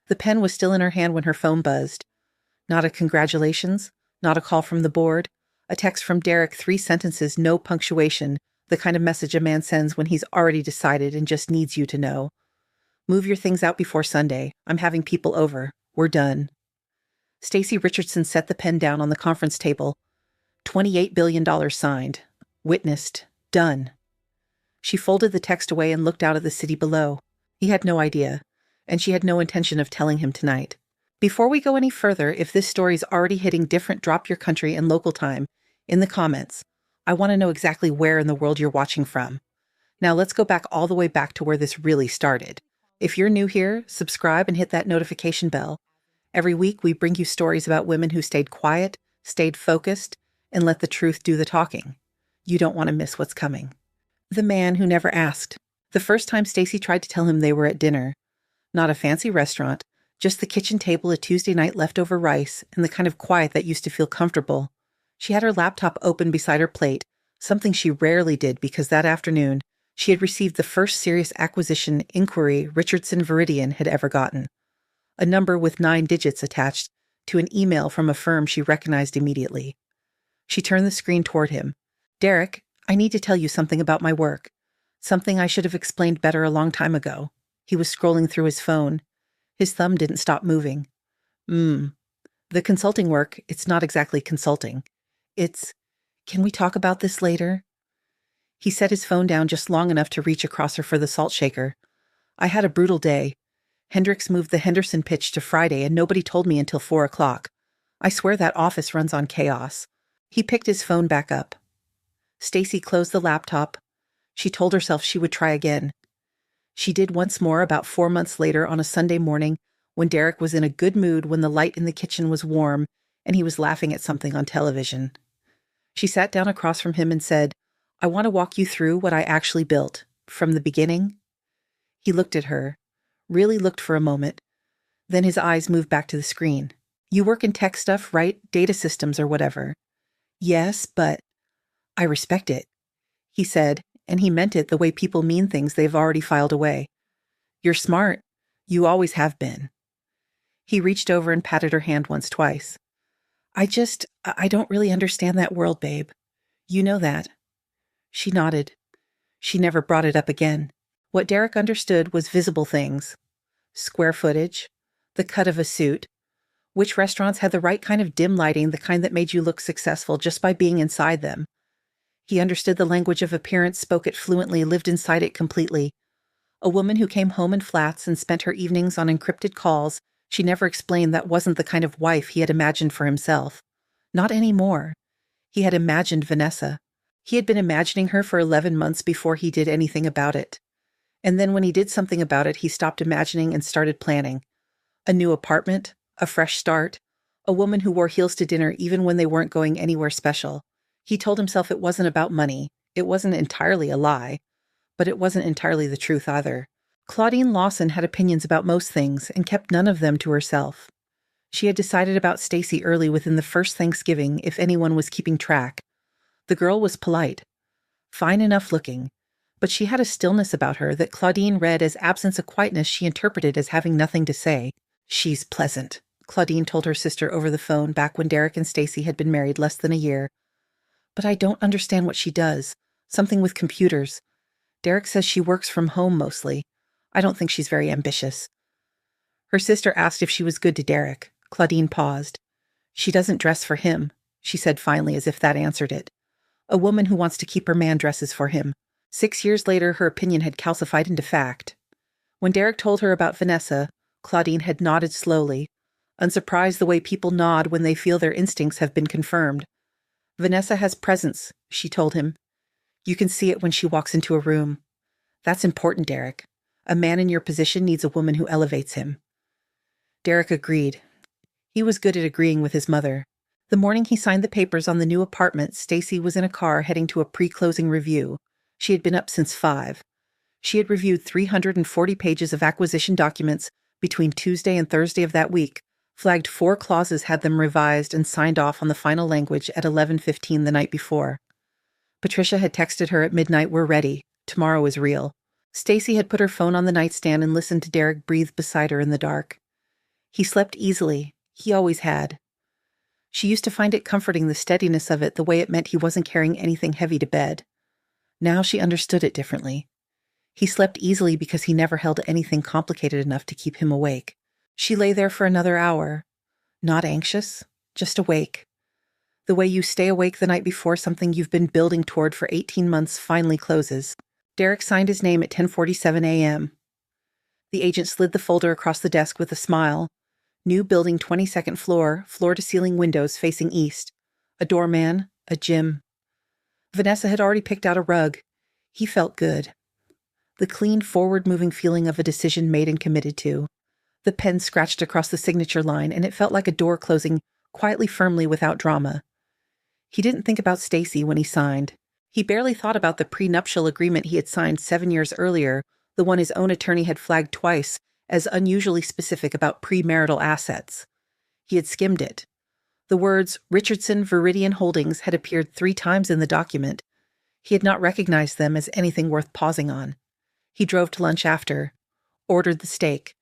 The pen was still in her hand when her phone buzzed. Not a congratulations, not a call from the board, a text from Derek, 3 sentences, no punctuation, the kind of message a man sends when he's already decided and just needs you to know. Move your things out before Sunday. I'm having people over. We're done. Stacy Richardson set the pen down on the conference table. $28 billion signed. Witnessed. Done. She folded the text away and looked out at the city below. He had no idea, and she had no intention of telling him tonight. Before we go any further, if this story's already hitting different drop your country and local time, in the comments, I want to know exactly where in the world you're watching from. Now let's go back all the way back to where this really started. If you're new here, subscribe and hit that notification bell. Every week we bring you stories about women who stayed quiet, stayed focused, and let the truth do the talking. You don't want to miss what's coming. The man who never asked. The first time Stacy tried to tell him they were at dinner. Not a fancy restaurant, just the kitchen table, a Tuesday night leftover rice, and the kind of quiet that used to feel comfortable. She had her laptop open beside her plate, something she rarely did because that afternoon she had received the first serious acquisition inquiry Richardson Viridian had ever gotten. A number with 9 digits attached to an email from a firm she recognized immediately. She turned the screen toward him. Derek, I need to tell you something about my work. Something I should have explained better a long time ago. He was scrolling through his phone. His thumb didn't stop moving. The consulting work, it's not exactly consulting. Can we talk about this later? He set his phone down just long enough to reach across her for the salt shaker. I had a brutal day. Hendricks moved the Henderson pitch to Friday and nobody told me until 4 o'clock. I swear that office runs on chaos. He picked his phone back up. Stacy closed the laptop. She told herself she would try again. She did once more about 4 months later on a Sunday morning when Derek was in a good mood, when the light in the kitchen was warm and he was laughing at something on television. She sat down across from him and said, I want to walk you through what I actually built, from the beginning. He looked at her, really looked for a moment. Then his eyes moved back to the screen. You work in tech stuff, right? Data systems or whatever. Yes, but I respect it, he said, and he meant it the way people mean things they've already filed away. You're smart. You always have been. He reached over and patted her hand once, twice. I don't really understand that world, babe. You know that. She nodded. She never brought it up again. What Derek understood was visible things. Square footage, the cut of a suit, which restaurants had the right kind of dim lighting, the kind that made you look successful just by being inside them. He understood the language of appearance, spoke it fluently, lived inside it completely. A woman who came home in flats and spent her evenings on encrypted calls, she never explained that wasn't the kind of wife he had imagined for himself. Not anymore. He had imagined Vanessa. He had been imagining her for 11 months before he did anything about it. And then when he did something about it, he stopped imagining and started planning. A new apartment, a fresh start, a woman who wore heels to dinner even when they weren't going anywhere special. He told himself it wasn't about money. It wasn't entirely a lie, but it wasn't entirely the truth either. Claudine Lawson had opinions about most things and kept none of them to herself. She had decided about Stacy early within the first Thanksgiving, if anyone was keeping track. The girl was polite, fine enough looking, but she had a stillness about her that Claudine read as absence of quietness she interpreted as having nothing to say. She's pleasant, Claudine told her sister over the phone back when Derek and Stacy had been married less than a year. But I don't understand what she does. Something with computers. Derek says she works from home mostly. I don't think she's very ambitious. Her sister asked if she was good to Derek. Claudine paused. She doesn't dress for him, she said finally, as if that answered it. A woman who wants to keep her man dresses for him. 6 years later, her opinion had calcified into fact. When Derek told her about Vanessa, Claudine had nodded slowly, unsurprised the way people nod when they feel their instincts have been confirmed. Vanessa has presence, she told him. You can see it when she walks into a room. That's important, Derek. A man in your position needs a woman who elevates him. Derek agreed. He was good at agreeing with his mother. The morning he signed the papers on the new apartment, Stacy was in a car heading to a pre-closing review. She had been up since 5. She had reviewed 340 pages of acquisition documents between Tuesday and Thursday of that week, flagged 4 clauses, had them revised, and signed off on the final language at 11:15 the night before. Patricia had texted her at midnight, "We're ready. Tomorrow is real." Stacy had put her phone on the nightstand and listened to Derek breathe beside her in the dark. He slept easily. He always had. She used to find it comforting, the steadiness of it, the way it meant he wasn't carrying anything heavy to bed. Now she understood it differently. He slept easily because he never held anything complicated enough to keep him awake. She lay there for another hour. Not anxious, just awake. The way you stay awake the night before something you've been building toward for 18 months finally closes. Derek signed his name at 10:47 a.m. The agent slid the folder across the desk with a smile. New building, 22nd floor, floor-to-ceiling windows facing east. A doorman, a gym. Vanessa had already picked out a rug. He felt good. The clean, forward-moving feeling of a decision made and committed to. The pen scratched across the signature line, and it felt like a door closing quietly, firmly, without drama. He didn't think about Stacy when he signed. He barely thought about the prenuptial agreement he had signed 7 years earlier, the one his own attorney had flagged twice as unusually specific about premarital assets. He had skimmed it. The words Richardson Viridian Holdings had appeared 3 times in the document. He had not recognized them as anything worth pausing on. He drove to lunch after, ordered the steak,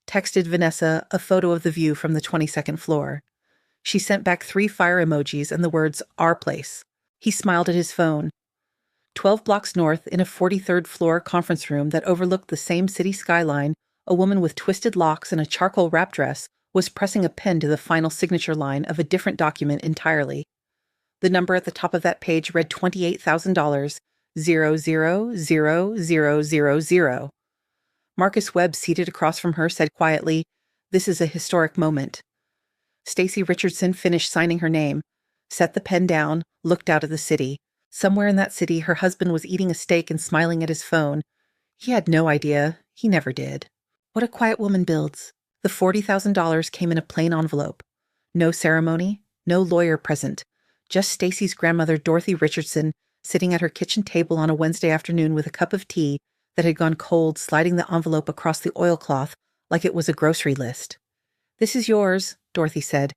texted Vanessa a photo of the view from the 22nd floor. She sent back 3 fire emojis and the words, "Our place." He smiled at his phone. 12 blocks north, in a 43rd floor conference room that overlooked the same city skyline, a woman with twisted locks and a charcoal wrap dress was pressing a pen to the final signature line of a different document entirely. The number at the top of that page read $28,000, 0000000. Marcus Webb, seated across from her, said quietly, "This is a historic moment." Stacy Richardson finished signing her name, set the pen down, looked out at the city. Somewhere in that city, her husband was eating a steak and smiling at his phone. He had no idea. He never did. What a quiet woman builds. The $40,000 came in a plain envelope. No ceremony, no lawyer present. Just Stacy's grandmother, Dorothy Richardson, sitting at her kitchen table on a Wednesday afternoon with a cup of tea that had gone cold, sliding the envelope across the oilcloth like it was a grocery list. "This is yours," Dorothy said.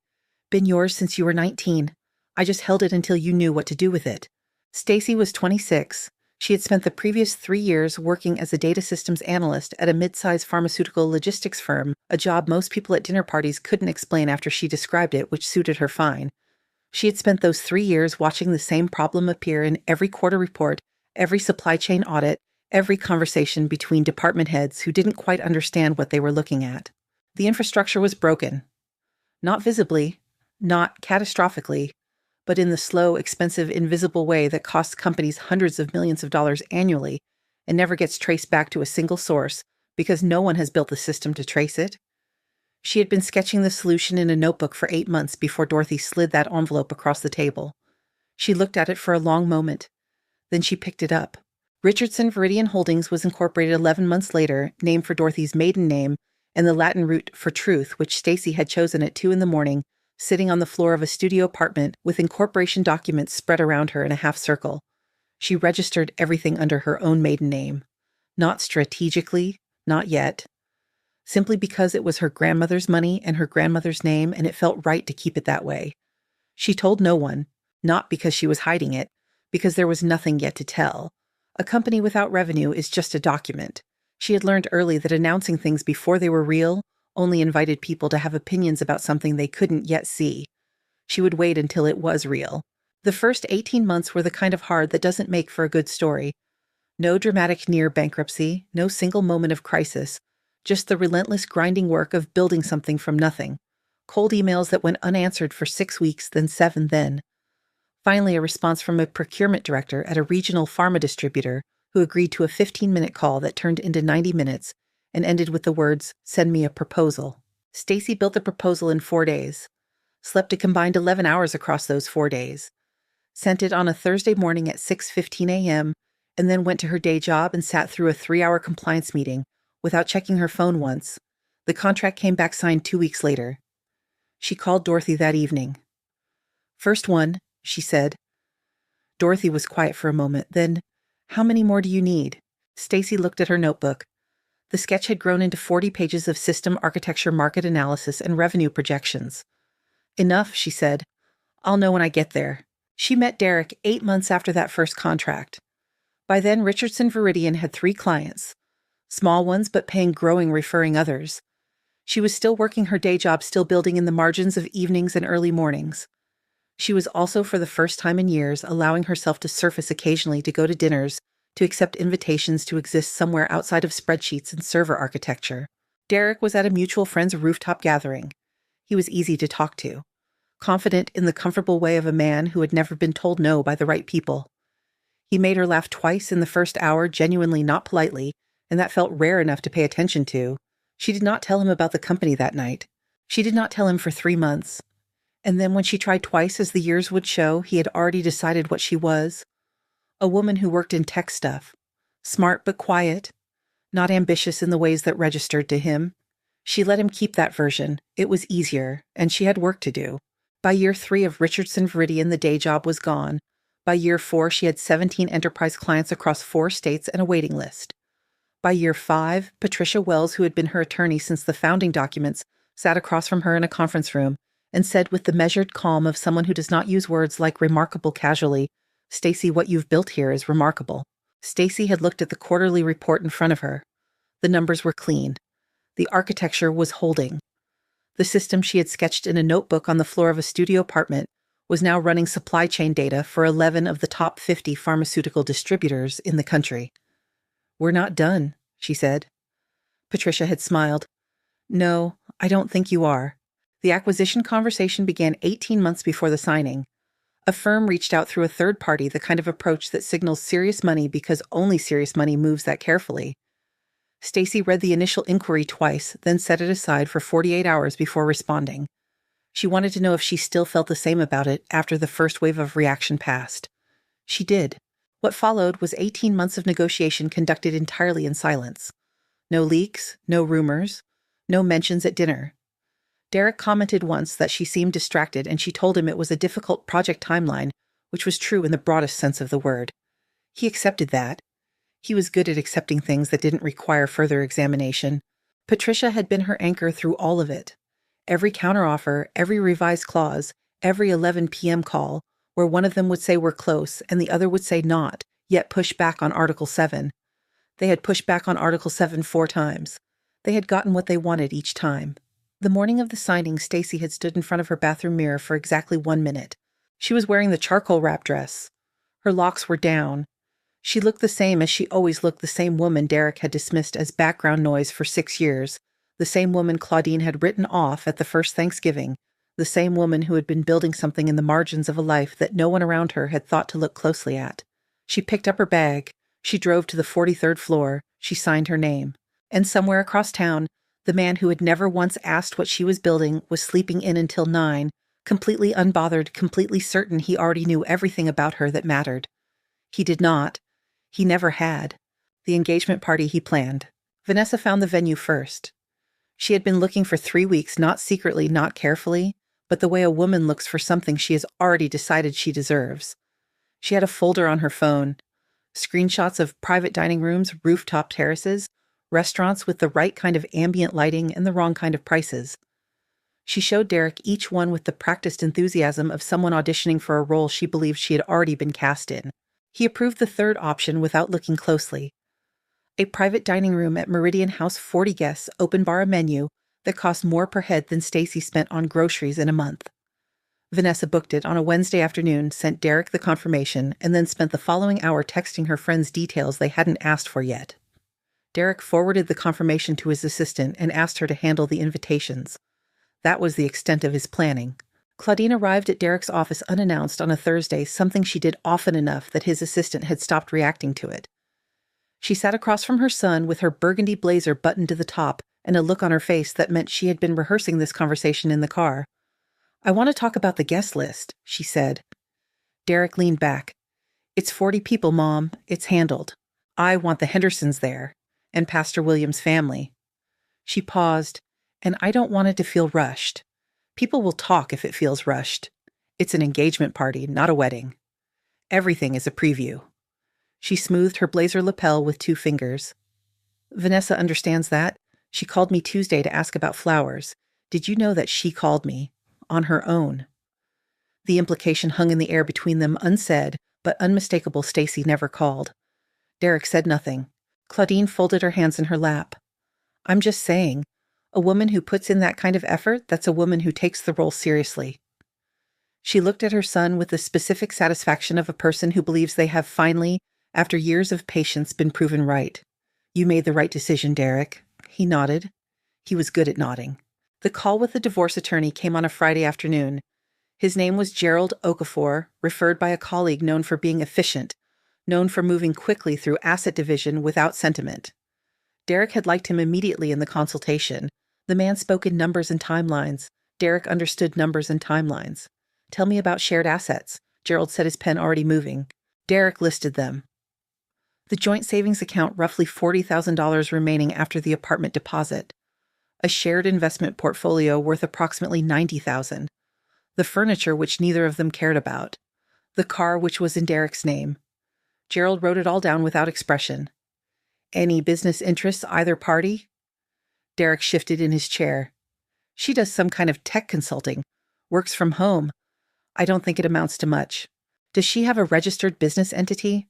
"Been yours since you were 19. I just held it until you knew what to do with it." Stacy was 26. She had spent the previous 3 years working as a data systems analyst at a mid-sized pharmaceutical logistics firm, a job most people at dinner parties couldn't explain after she described it, which suited her fine. She had spent those 3 years watching the same problem appear in every quarter report, every supply chain audit, every conversation between department heads who didn't quite understand what they were looking at. The infrastructure was broken. Not visibly, not catastrophically, but in the slow, expensive, invisible way that costs companies hundreds of millions of dollars annually and never gets traced back to a single source because no one has built the system to trace it. She had been sketching the solution in a notebook for 8 months before Dorothy slid that envelope across the table. She looked at it for a long moment. Then she picked it up. Richardson Viridian Holdings was incorporated 11 months later, named for Dorothy's maiden name and the Latin root for truth, which Stacy had chosen at 2 a.m, sitting on the floor of a studio apartment with incorporation documents spread around her in a half circle. She registered everything under her own maiden name. Not strategically, not yet. Simply because it was her grandmother's money and her grandmother's name, and it felt right to keep it that way. She told no one, not because she was hiding it, because there was nothing yet to tell. A company without revenue is just a document. She had learned early that announcing things before they were real only invited people to have opinions about something they couldn't yet see. She would wait until it was real. The first 18 months were the kind of hard that doesn't make for a good story. No dramatic near bankruptcy, no single moment of crisis, just the relentless grinding work of building something from nothing. Cold emails that went unanswered for 6 weeks, then 7 then. Finally, a response from a procurement director at a regional pharma distributor who agreed to a 15-minute call that turned into 90 minutes and ended with the words, "Send me a proposal." Stacy built the proposal in 4 days, slept a combined 11 hours across those 4 days, sent it on a Thursday morning at 6:15 a.m., and then went to her day job and sat through a 3-hour compliance meeting without checking her phone once. The contract came back signed 2 weeks later. She called Dorothy that evening. "First one," she said. Dorothy was quiet for a moment. Then, "How many more do you need?" Stacy looked at her notebook. The sketch had grown into 40 pages of system architecture, market analysis, and revenue projections. "Enough," she said. "I'll know when I get there." She met Derek 8 months after that first contract. By then, Richardson Viridian had 3 clients. Small ones, but paying growing, referring others. She was still working her day job, still building in the margins of evenings and early mornings. She was also, for the first time in years, allowing herself to surface occasionally, to go to dinners, to accept invitations, to exist somewhere outside of spreadsheets and server architecture. Derek was at a mutual friend's rooftop gathering. He was easy to talk to, confident in the comfortable way of a man who had never been told no by the right people. He made her laugh twice in the first hour, genuinely, not politely, and that felt rare enough to pay attention to. She did not tell him about the company that night. She did not tell him for 3 months. And then when she tried twice, as the years would show, he had already decided what she was. A woman who worked in tech stuff. Smart but quiet. Not ambitious in the ways that registered to him. She let him keep that version. It was easier, and she had work to do. By year 3 of Richardson Viridian, the day job was gone. By year 4, she had 17 enterprise clients across 4 states and a waiting list. By year 5, Patricia Wells, who had been her attorney since the founding documents, sat across from her in a conference room and said with the measured calm of someone who does not use words like remarkable casually, "Stacy, what you've built here is remarkable." Stacy had looked at the quarterly report in front of her. The numbers were clean. The architecture was holding. The system she had sketched in a notebook on the floor of a studio apartment was now running supply chain data for 11 of the top 50 pharmaceutical distributors in the country. "We're not done," she said. Patricia had smiled. "No, I don't think you are." The acquisition conversation began 18 months before the signing. A firm reached out through a third party, the kind of approach that signals serious money because only serious money moves that carefully. Stacy read the initial inquiry twice, then set it aside for 48 hours before responding. She wanted to know if she still felt the same about it after the first wave of reaction passed. She did. What followed was 18 months of negotiation conducted entirely in silence. No leaks, no rumors, no mentions at dinner. Derek commented once that she seemed distracted, and she told him it was a difficult project timeline, which was true in the broadest sense of the word. He accepted that. He was good at accepting things that didn't require further examination. Patricia had been her anchor through all of it. Every counteroffer, every revised clause, every 11 p.m. call, where one of them would say we're close and the other would say not, yet push back on Article 7. They had pushed back on Article 7 4 times. They had gotten what they wanted each time. The morning of the signing, Stacy had stood in front of her bathroom mirror for exactly 1 minute. She was wearing the charcoal wrap dress. Her locks were down. She looked the same as she always looked, the same woman Derek had dismissed as background noise for 6 years, the same woman Claudine had written off at the first Thanksgiving, the same woman who had been building something in the margins of a life that no one around her had thought to look closely at. She picked up her bag. She drove to the 43rd floor. She signed her name. And somewhere across town, the man who had never once asked what she was building was sleeping in until 9, completely unbothered, completely certain he already knew everything about her that mattered. He did not. He never had. The engagement party he planned. Vanessa found the venue first. She had been looking for 3 weeks, not secretly, not carefully, but the way a woman looks for something she has already decided she deserves. She had a folder on her phone. Screenshots of private dining rooms, rooftop terraces, restaurants with the right kind of ambient lighting and the wrong kind of prices. She showed Derek each one with the practiced enthusiasm of someone auditioning for a role she believed she had already been cast in. He approved the third option without looking closely. A private dining room at Meridian House, 40 guests, open bar, a menu that cost more per head than Stacy spent on groceries in a month. Vanessa booked it on a Wednesday afternoon, sent Derek the confirmation, and then spent the following hour texting her friends details they hadn't asked for yet. Derek forwarded the confirmation to his assistant and asked her to handle the invitations. That was the extent of his planning. Claudine arrived at Derek's office unannounced on a Thursday, something she did often enough that his assistant had stopped reacting to it. She sat across from her son with her burgundy blazer buttoned to the top and a look on her face that meant she had been rehearsing this conversation in the car. "I want to talk about the guest list," she said. Derek leaned back. "It's 40 people, Mom. It's handled. I want the Hendersons there, and Pastor William's family." She paused, "And I don't want it to feel rushed. People will talk if it feels rushed. It's an engagement party, not a wedding. Everything is a preview." She smoothed her blazer lapel with 2 fingers. "Vanessa understands that. She called me Tuesday to ask about flowers. Did you know that she called me? On her own." The implication hung in the air between them, unsaid, but unmistakable. Stacy never called. Derek said nothing. Claudine folded her hands in her lap. "I'm just saying, A woman who puts in that kind of effort, that's a woman who takes the role seriously. She looked at her son with the specific satisfaction of a person who believes they have finally, after years of patience, been proven right. You made the right decision, Derek. He nodded. He was good at nodding. The call with the divorce attorney came on a Friday afternoon. His name was Gerald Okafor, referred by a colleague known for being efficient, known for moving quickly through asset division without sentiment. Derek had liked him immediately in the consultation. The man spoke in numbers and timelines. Derek understood numbers and timelines. Tell me about shared assets, Gerald said, his pen already moving. Derek listed them. The joint savings account, roughly $40,000 remaining after the apartment deposit. A shared investment portfolio worth approximately $90,000. The furniture, which neither of them cared about. The car, which was in Derek's name. Gerald wrote it all down without expression. Any business interests, either party? Derek shifted in his chair. She does some kind of tech consulting. Works from home. I don't think it amounts to much. Does she have a registered business entity?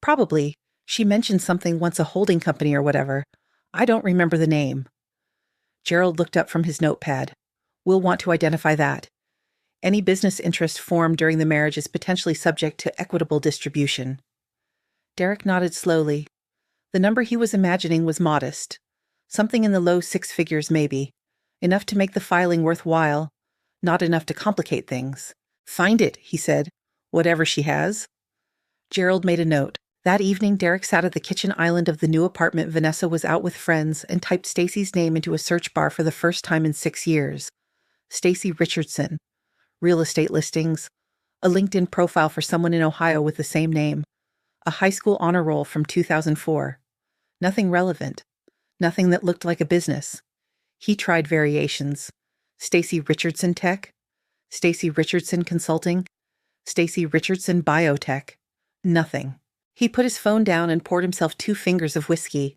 Probably. She mentioned something once, a holding company or whatever. I don't remember the name. Gerald looked up from his notepad. We'll want to identify that. Any business interest formed during the marriage is potentially subject to equitable distribution. Derek nodded slowly. The number he was imagining was modest. Something in the low six figures, maybe. Enough to make the filing worthwhile. Not enough to complicate things. Find it, he said. Whatever she has. Gerald made a note. That evening, Derek sat at the kitchen island of the new apartment. Vanessa was out with friends and typed Stacy's name into a search bar for the first time in 6 years. Stacy Richardson. Real estate listings. A LinkedIn profile for someone in Ohio with the same name. A high school honor roll from 2004. Nothing relevant. Nothing that looked like a business. He tried variations. Stacy Richardson Tech. Stacy Richardson Consulting. Stacy Richardson Biotech. Nothing. He put his phone down and poured himself 2 fingers of whiskey.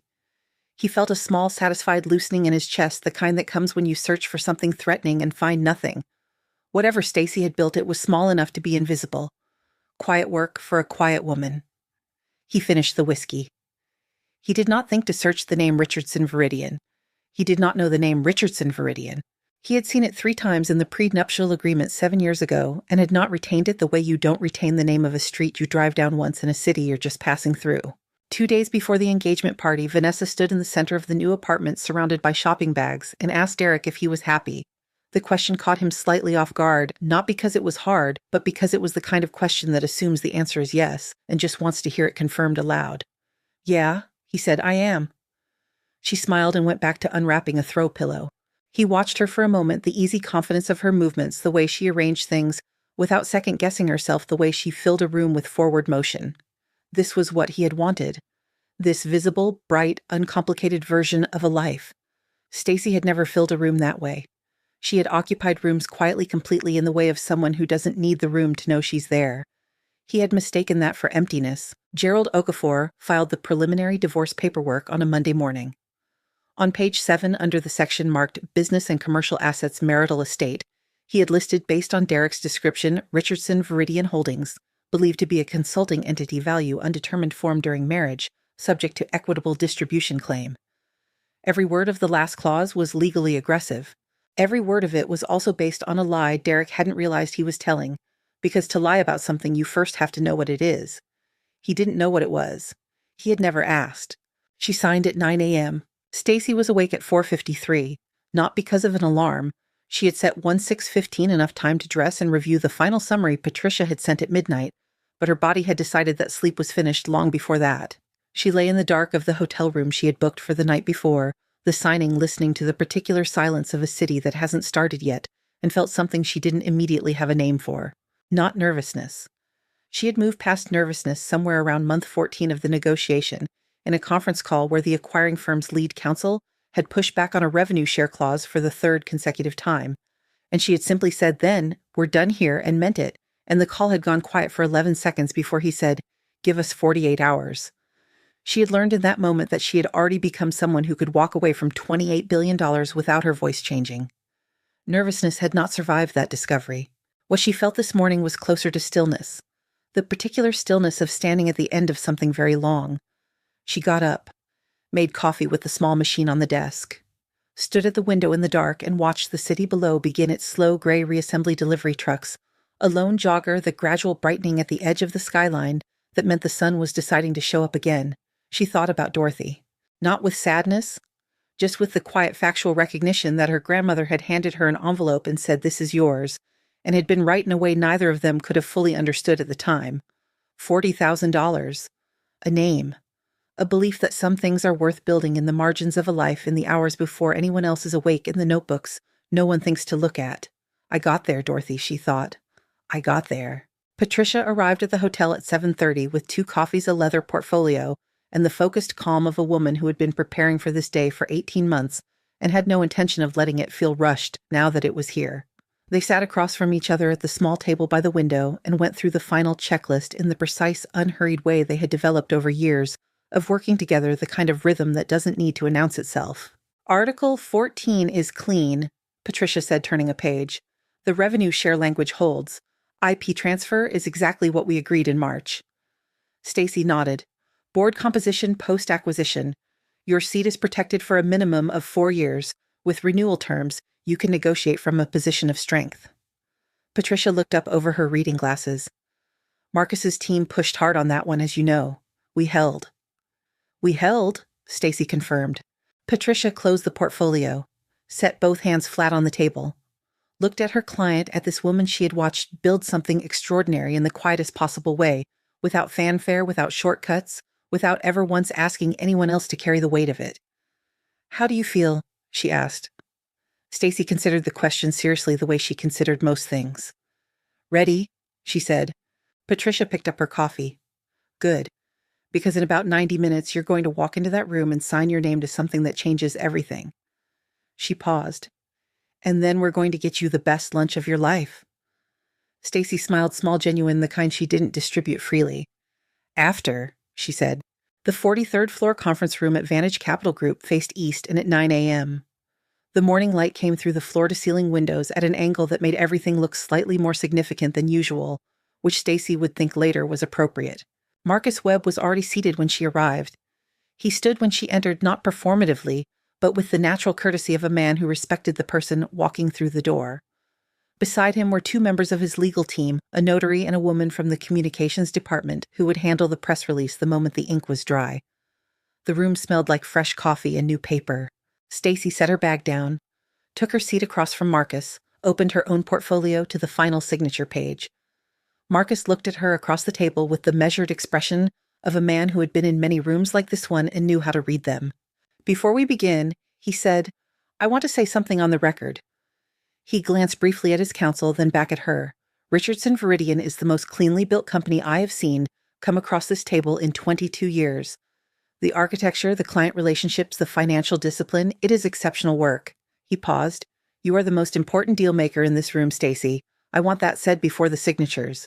He felt a small, satisfied loosening in his chest, the kind that comes when you search for something threatening and find nothing. Whatever Stacy had built, it was small enough to be invisible. Quiet work for a quiet woman. He finished the whiskey. He did not think to search the name Richardson Viridian. He did not know the name Richardson Viridian. He had seen it 3 times in the prenuptial agreement 7 years ago and had not retained it the way you don't retain the name of a street you drive down once in a city you're just passing through. 2 days before the engagement party, Vanessa stood in the center of the new apartment surrounded by shopping bags and asked Derek if he was happy. The question caught him slightly off guard, not because it was hard, but because it was the kind of question that assumes the answer is yes and just wants to hear it confirmed aloud. Yeah, he said, I am. She smiled and went back to unwrapping a throw pillow. He watched her for a moment, the easy confidence of her movements, the way she arranged things, without second-guessing herself, the way she filled a room with forward motion. This was what he had wanted. This visible, bright, uncomplicated version of a life. Stacy had never filled a room that way. She had occupied rooms quietly, completely in the way of someone who doesn't need the room to know she's there. He had mistaken that for emptiness. Gerald Okafor filed the preliminary divorce paperwork on a Monday morning. On page 7, under the section marked Business and Commercial Assets Marital Estate, he had listed, based on Derek's description, Richardson Viridian Holdings, believed to be a consulting entity, value undetermined, formed during marriage, subject to equitable distribution claim. Every word of the last clause was legally aggressive. Every word of it was also based on a lie Derek hadn't realized he was telling, because to lie about something you first have to know what it is. He didn't know what it was. He had never asked. She signed at 9 a.m. Stacy was awake at 4:53, not because of an alarm. She had set 6:15 enough time to dress and review the final summary Patricia had sent at midnight, but her body had decided that sleep was finished long before that. She lay in the dark of the hotel room she had booked for the night before, the signing, listening to the particular silence of a city that hasn't started yet, and felt something she didn't immediately have a name for. Not nervousness. She had moved past nervousness somewhere around month 14 of the negotiation, in a conference call where the acquiring firm's lead counsel had pushed back on a revenue share clause for the 3rd consecutive time, and she had simply said then, "We're done here," and meant it, and the call had gone quiet for 11 seconds before he said, "Give us 48 hours." She had learned in that moment that she had already become someone who could walk away from $28 billion without her voice changing. Nervousness had not survived that discovery. What she felt this morning was closer to stillness, the particular stillness of standing at the end of something very long. She got up, made coffee with the small machine on the desk, stood at the window in the dark and watched the city below begin its slow gray reassembly delivery trucks, a lone jogger, the gradual brightening at the edge of the skyline that meant the sun was deciding to show up again. She thought about Dorothy. Not with sadness, just with the quiet factual recognition that her grandmother had handed her an envelope and said, "This is yours," and had been right in a way neither of them could have fully understood at the time. $40,000. A name. A belief that some things are worth building in the margins of a life in the hours before anyone else is awake in the notebooks no one thinks to look at. I got there, Dorothy, she thought. I got there. Patricia arrived at the hotel at 7:30 with 2 coffees, a leather portfolio, and the focused calm of a woman who had been preparing for this day for 18 months and had no intention of letting it feel rushed now that it was here. They sat across from each other at the small table by the window and went through the final checklist in the precise, unhurried way they had developed over years of working together, the kind of rhythm that doesn't need to announce itself. Article 14 is clean, Patricia said, turning a page. The revenue share language holds. IP transfer is exactly what we agreed in March. Stacy nodded. Board composition post-acquisition. Your seat is protected for a minimum of 4 years. With renewal terms, you can negotiate from a position of strength. Patricia looked up over her reading glasses. Marcus's team pushed hard on that one, as you know. We held. We held, Stacy confirmed. Patricia closed the portfolio, set both hands flat on the table, looked at her client, at this woman she had watched build something extraordinary in the quietest possible way, without fanfare, without shortcuts, without ever once asking anyone else to carry the weight of it. How do you feel? She asked. Stacy considered the question seriously, the way she considered most things. Ready, she said. Patricia picked up her coffee. Good. Because in about 90 minutes, you're going to walk into that room and sign your name to something that changes everything. She paused. And then we're going to get you the best lunch of your life. Stacy smiled, small, genuine, the kind she didn't distribute freely. After, she said. The 43rd floor conference room at Vantage Capital Group faced east, and at 9 a.m. The morning light came through the floor-to-ceiling windows at an angle that made everything look slightly more significant than usual, which Stacy would think later was appropriate. Marcus Webb was already seated when she arrived. He stood when she entered, not performatively, but with the natural courtesy of a man who respected the person walking through the door. Beside him were 2 members of his legal team, a notary and a woman from the communications department who would handle the press release the moment the ink was dry. The room smelled like fresh coffee and new paper. Stacy set her bag down, took her seat across from Marcus, opened her own portfolio to the final signature page. Marcus looked at her across the table with the measured expression of a man who had been in many rooms like this one and knew how to read them. Before we begin, he said, I want to say something on the record. He glanced briefly at his counsel, then back at her. Richardson Viridian is the most cleanly built company I have seen come across this table in 22 years. The architecture, the client relationships, the financial discipline, it is exceptional work. He paused. You are the most important deal maker in this room, Stacy. I want that said before the signatures.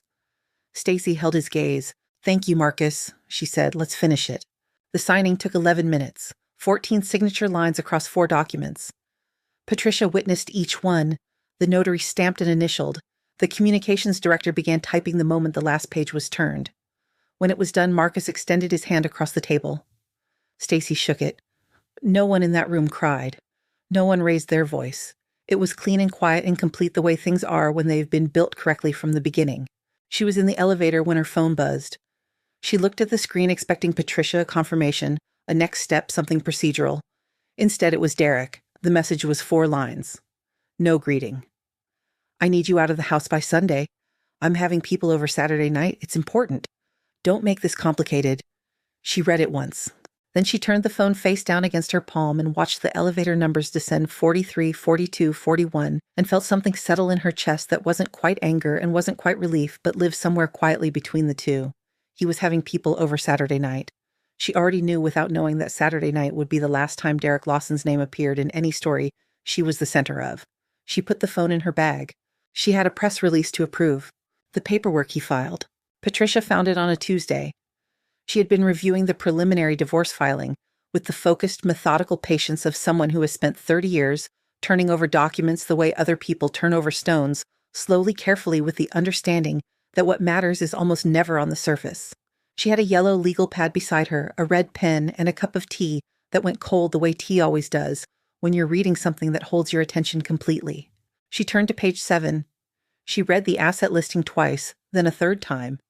Stacy held his gaze. Thank you, Marcus, she said. Let's finish it. The signing took 11 minutes, 14 signature lines across 4 documents. Patricia witnessed each one. The notary stamped and initialed. The communications director began typing the moment the last page was turned. When it was done, Marcus extended his hand across the table. Stacy shook it. No one in that room cried. No one raised their voice. It was clean and quiet and complete, the way things are when they've been built correctly from the beginning. She was in the elevator when her phone buzzed. She looked at the screen expecting Patricia, a confirmation, a next step, something procedural. Instead, it was Derek. The message was 4 lines. No greeting. I need you out of the house by Sunday. I'm having people over Saturday night. It's important. Don't make this complicated. She read it once. Then she turned the phone face down against her palm and watched the elevator numbers descend 43, 42, 41, and felt something settle in her chest that wasn't quite anger and wasn't quite relief, but lived somewhere quietly between the two. He was having people over Saturday night. She already knew without knowing that Saturday night would be the last time Derek Lawson's name appeared in any story she was the center of. She put the phone in her bag. She had a press release to approve. The paperwork he filed. Patricia found it on a Tuesday. She had been reviewing the preliminary divorce filing with the focused, methodical patience of someone who has spent 30 years turning over documents the way other people turn over stones, slowly, carefully, with the understanding that what matters is almost never on the surface. She had a yellow legal pad beside her, a red pen, and a cup of tea that went cold the way tea always does when you're reading something that holds your attention completely. She turned to page 7. She read the asset listing twice, then a third time.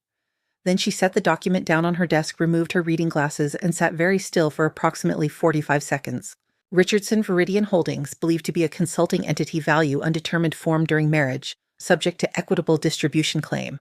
Then she set the document down on her desk, removed her reading glasses, and sat very still for approximately 45 seconds. Richardson Viridian Holdings, believed to be a consulting entity, value undetermined, formed during marriage, subject to equitable distribution claim.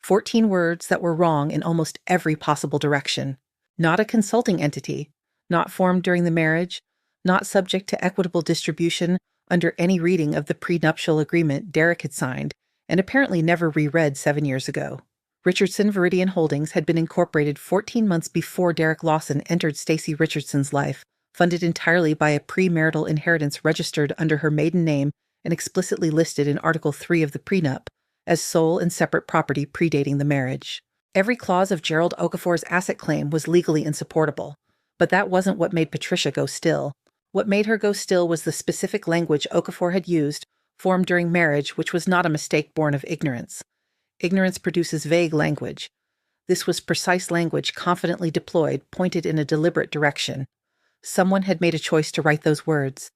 14 words that were wrong in almost every possible direction. Not a consulting entity, not formed during the marriage, not subject to equitable distribution under any reading of the prenuptial agreement Derek had signed and apparently never reread 7 years ago. Richardson Viridian Holdings had been incorporated 14 months before Derek Lawson entered Stacy Richardson's life, funded entirely by a premarital inheritance registered under her maiden name and explicitly listed in Article 3 of the prenup as sole and separate property predating the marriage. Every clause of Gerald Okafor's asset claim was legally insupportable, but that wasn't what made Patricia go still. What made her go still was the specific language Okafor had used, formed during marriage, which was not a mistake born of ignorance. Ignorance produces vague language. This was precise language confidently deployed, pointed in a deliberate direction. Someone had made a choice to write those words,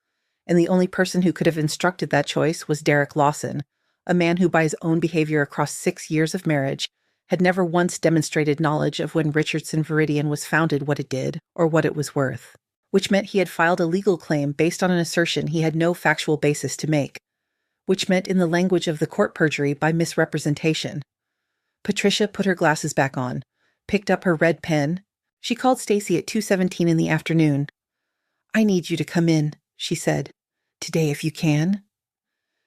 and the only person who could have instructed that choice was Derek Lawson, a man who, by his own behavior across 6 years of marriage, had never once demonstrated knowledge of when Richardson Viridian was founded, what it did, or what it was worth. Which meant he had filed a legal claim based on an assertion he had no factual basis to make. Which meant, in the language of the court, perjury by misrepresentation. Patricia put her glasses back on, picked up her red pen. She called Stacy at 2:17 in the afternoon. "I need you to come in," she said. "Today, if you can."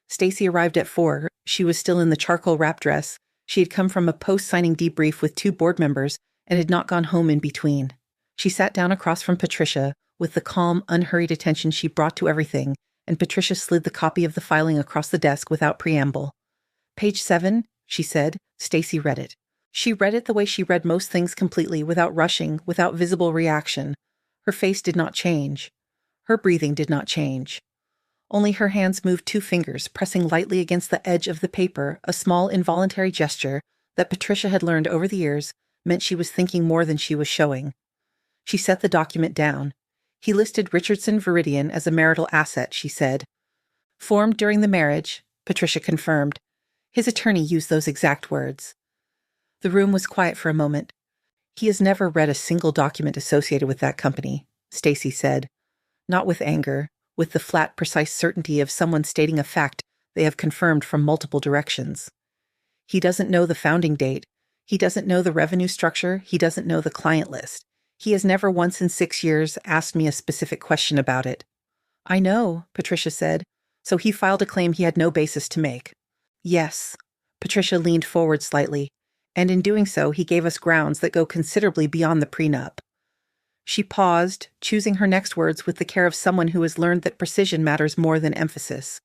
Stacy arrived at 4. She was still in the charcoal wrap dress. She had come from a post-signing debrief with 2 board members and had not gone home in between. She sat down across from Patricia with the calm, unhurried attention she brought to everything, and Patricia slid the copy of the filing across the desk without preamble. "Page 7, she said. Stacy read it. She read it the way she read most things, completely, without rushing, without visible reaction. Her face did not change. Her breathing did not change. Only her hands moved 2 fingers, pressing lightly against the edge of the paper, a small involuntary gesture that Patricia had learned over the years meant she was thinking more than she was showing. She set the document down. He listed Richardson Viridian as a marital asset, she said. "Formed during the marriage," Patricia confirmed. His attorney used those exact words. The room was quiet for a moment. "He has never read a single document associated with that company," Stacy said. Not with anger, with the flat, precise certainty of someone stating a fact they have confirmed from multiple directions. "He doesn't know the founding date. He doesn't know the revenue structure. He doesn't know the client list. He has never once in 6 years asked me a specific question about it." "I know," Patricia said. "So he filed a claim he had no basis to make." "Yes." Patricia leaned forward slightly, and in doing so he gave us grounds that go considerably beyond the prenup. She paused, choosing her next words with the care of someone who has learned that precision matters more than emphasis.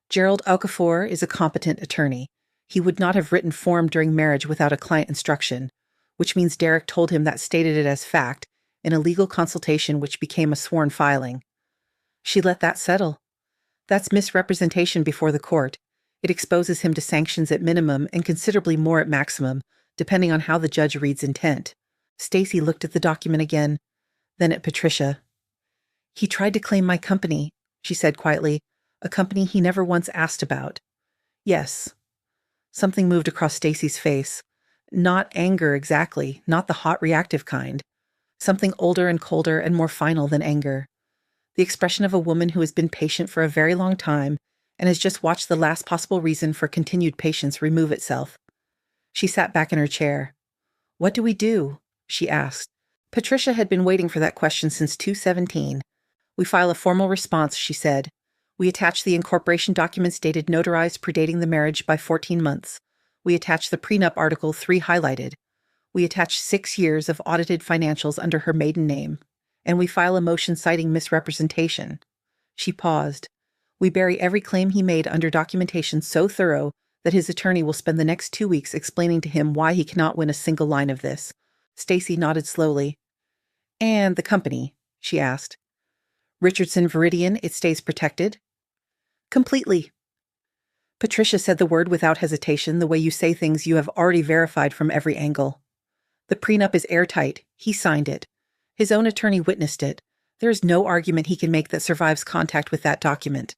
"Gerald Okafor is a competent attorney. He would not have written form during marriage without a client instruction, which means Derek told him that, stated it as fact, in a legal consultation which became a sworn filing." She let that settle. "That's misrepresentation before the court. It exposes him to sanctions at minimum and considerably more at maximum, depending on how the judge reads intent." Stacy looked at the document again, then at Patricia. "He tried to claim my company," she said quietly, "a company he never once asked about." "Yes." Something moved across Stacy's face. Not anger exactly, not the hot reactive kind. Something older and colder and more final than anger. The expression of a woman who has been patient for a very long time and has just watched the last possible reason for continued patience remove itself. She sat back in her chair. "What do we do?" she asked. Patricia had been waiting for that question since 2:17. "We file a formal response," she said. "We attach the incorporation documents dated notarized predating the marriage by 14 months. We attach the prenup Article 3 highlighted. We attach 6 years of audited financials under her maiden name. And we file a motion citing misrepresentation." She paused. "We bury every claim he made under documentation so thorough that his attorney will spend the next 2 weeks explaining to him why he cannot win a single line of this." Stacy nodded slowly. "And the company?" she asked. "Richardson Viridian, it stays protected?" "Completely." Patricia said the word without hesitation, the way you say things you have already verified from every angle. "The prenup is airtight. He signed it. His own attorney witnessed it. There is no argument he can make that survives contact with that document.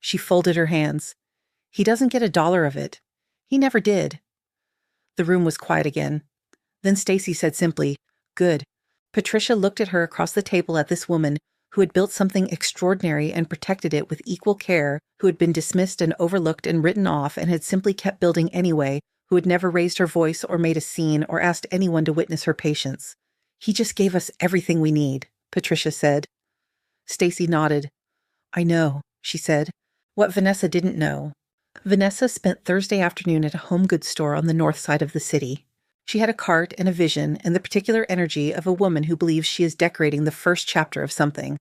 She folded her hands. He doesn't get $1 of it. He never did. The room was quiet again. Then Stacy said simply, "Good." Patricia looked at her across the table at this woman who had built something extraordinary and protected it with equal care, who had been dismissed and overlooked and written off and had simply kept building anyway, who had never raised her voice or made a scene or asked anyone to witness her patience. "He just gave us everything we need," Patricia said. Stacy nodded. "I know," she said. What Vanessa didn't know. Vanessa spent Thursday afternoon at a home goods store on the north side of the city. She had a cart and a vision and the particular energy of a woman who believes she is decorating the first chapter of something.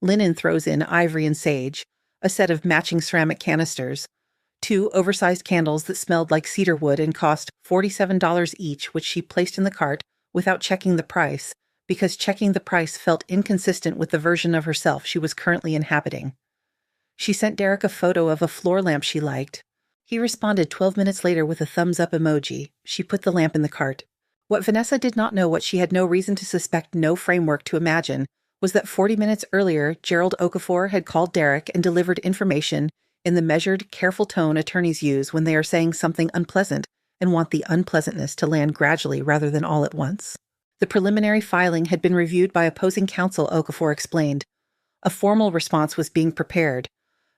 Linen throws in ivory and sage, a set of matching ceramic canisters, 2 oversized candles that smelled like cedar wood and cost $47 each, which she placed in the cart without checking the price, because checking the price felt inconsistent with the version of herself she was currently inhabiting. She sent Derek a photo of a floor lamp she liked. He responded 12 minutes later with a thumbs-up emoji. She put the lamp in the cart. What Vanessa did not know, what she had no reason to suspect, no framework to imagine, was that 40 minutes earlier, Gerald Okafor had called Derek and delivered information in the measured, careful tone attorneys use when they are saying something unpleasant and want the unpleasantness to land gradually rather than all at once. The preliminary filing had been reviewed by opposing counsel, Okafor explained. A formal response was being prepared.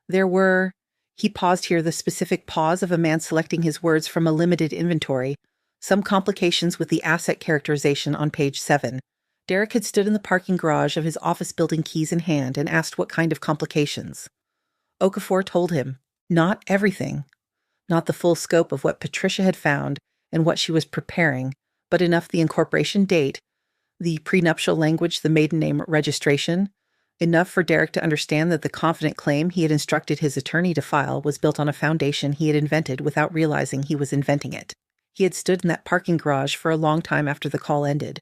There were... He paused here, the specific pause of a man selecting his words from a limited inventory. Some complications with the asset characterization on page 7. Derek had stood in the parking garage of his office building, keys in hand, and asked what kind of complications. Okafor told him, not everything. Not the full scope of what Patricia had found and what she was preparing, but enough the incorporation date, the prenuptial language, the maiden name registration, enough for Derek to understand that the confident claim he had instructed his attorney to file was built on a foundation he had invented without realizing he was inventing it. He had stood in that parking garage for a long time after the call ended.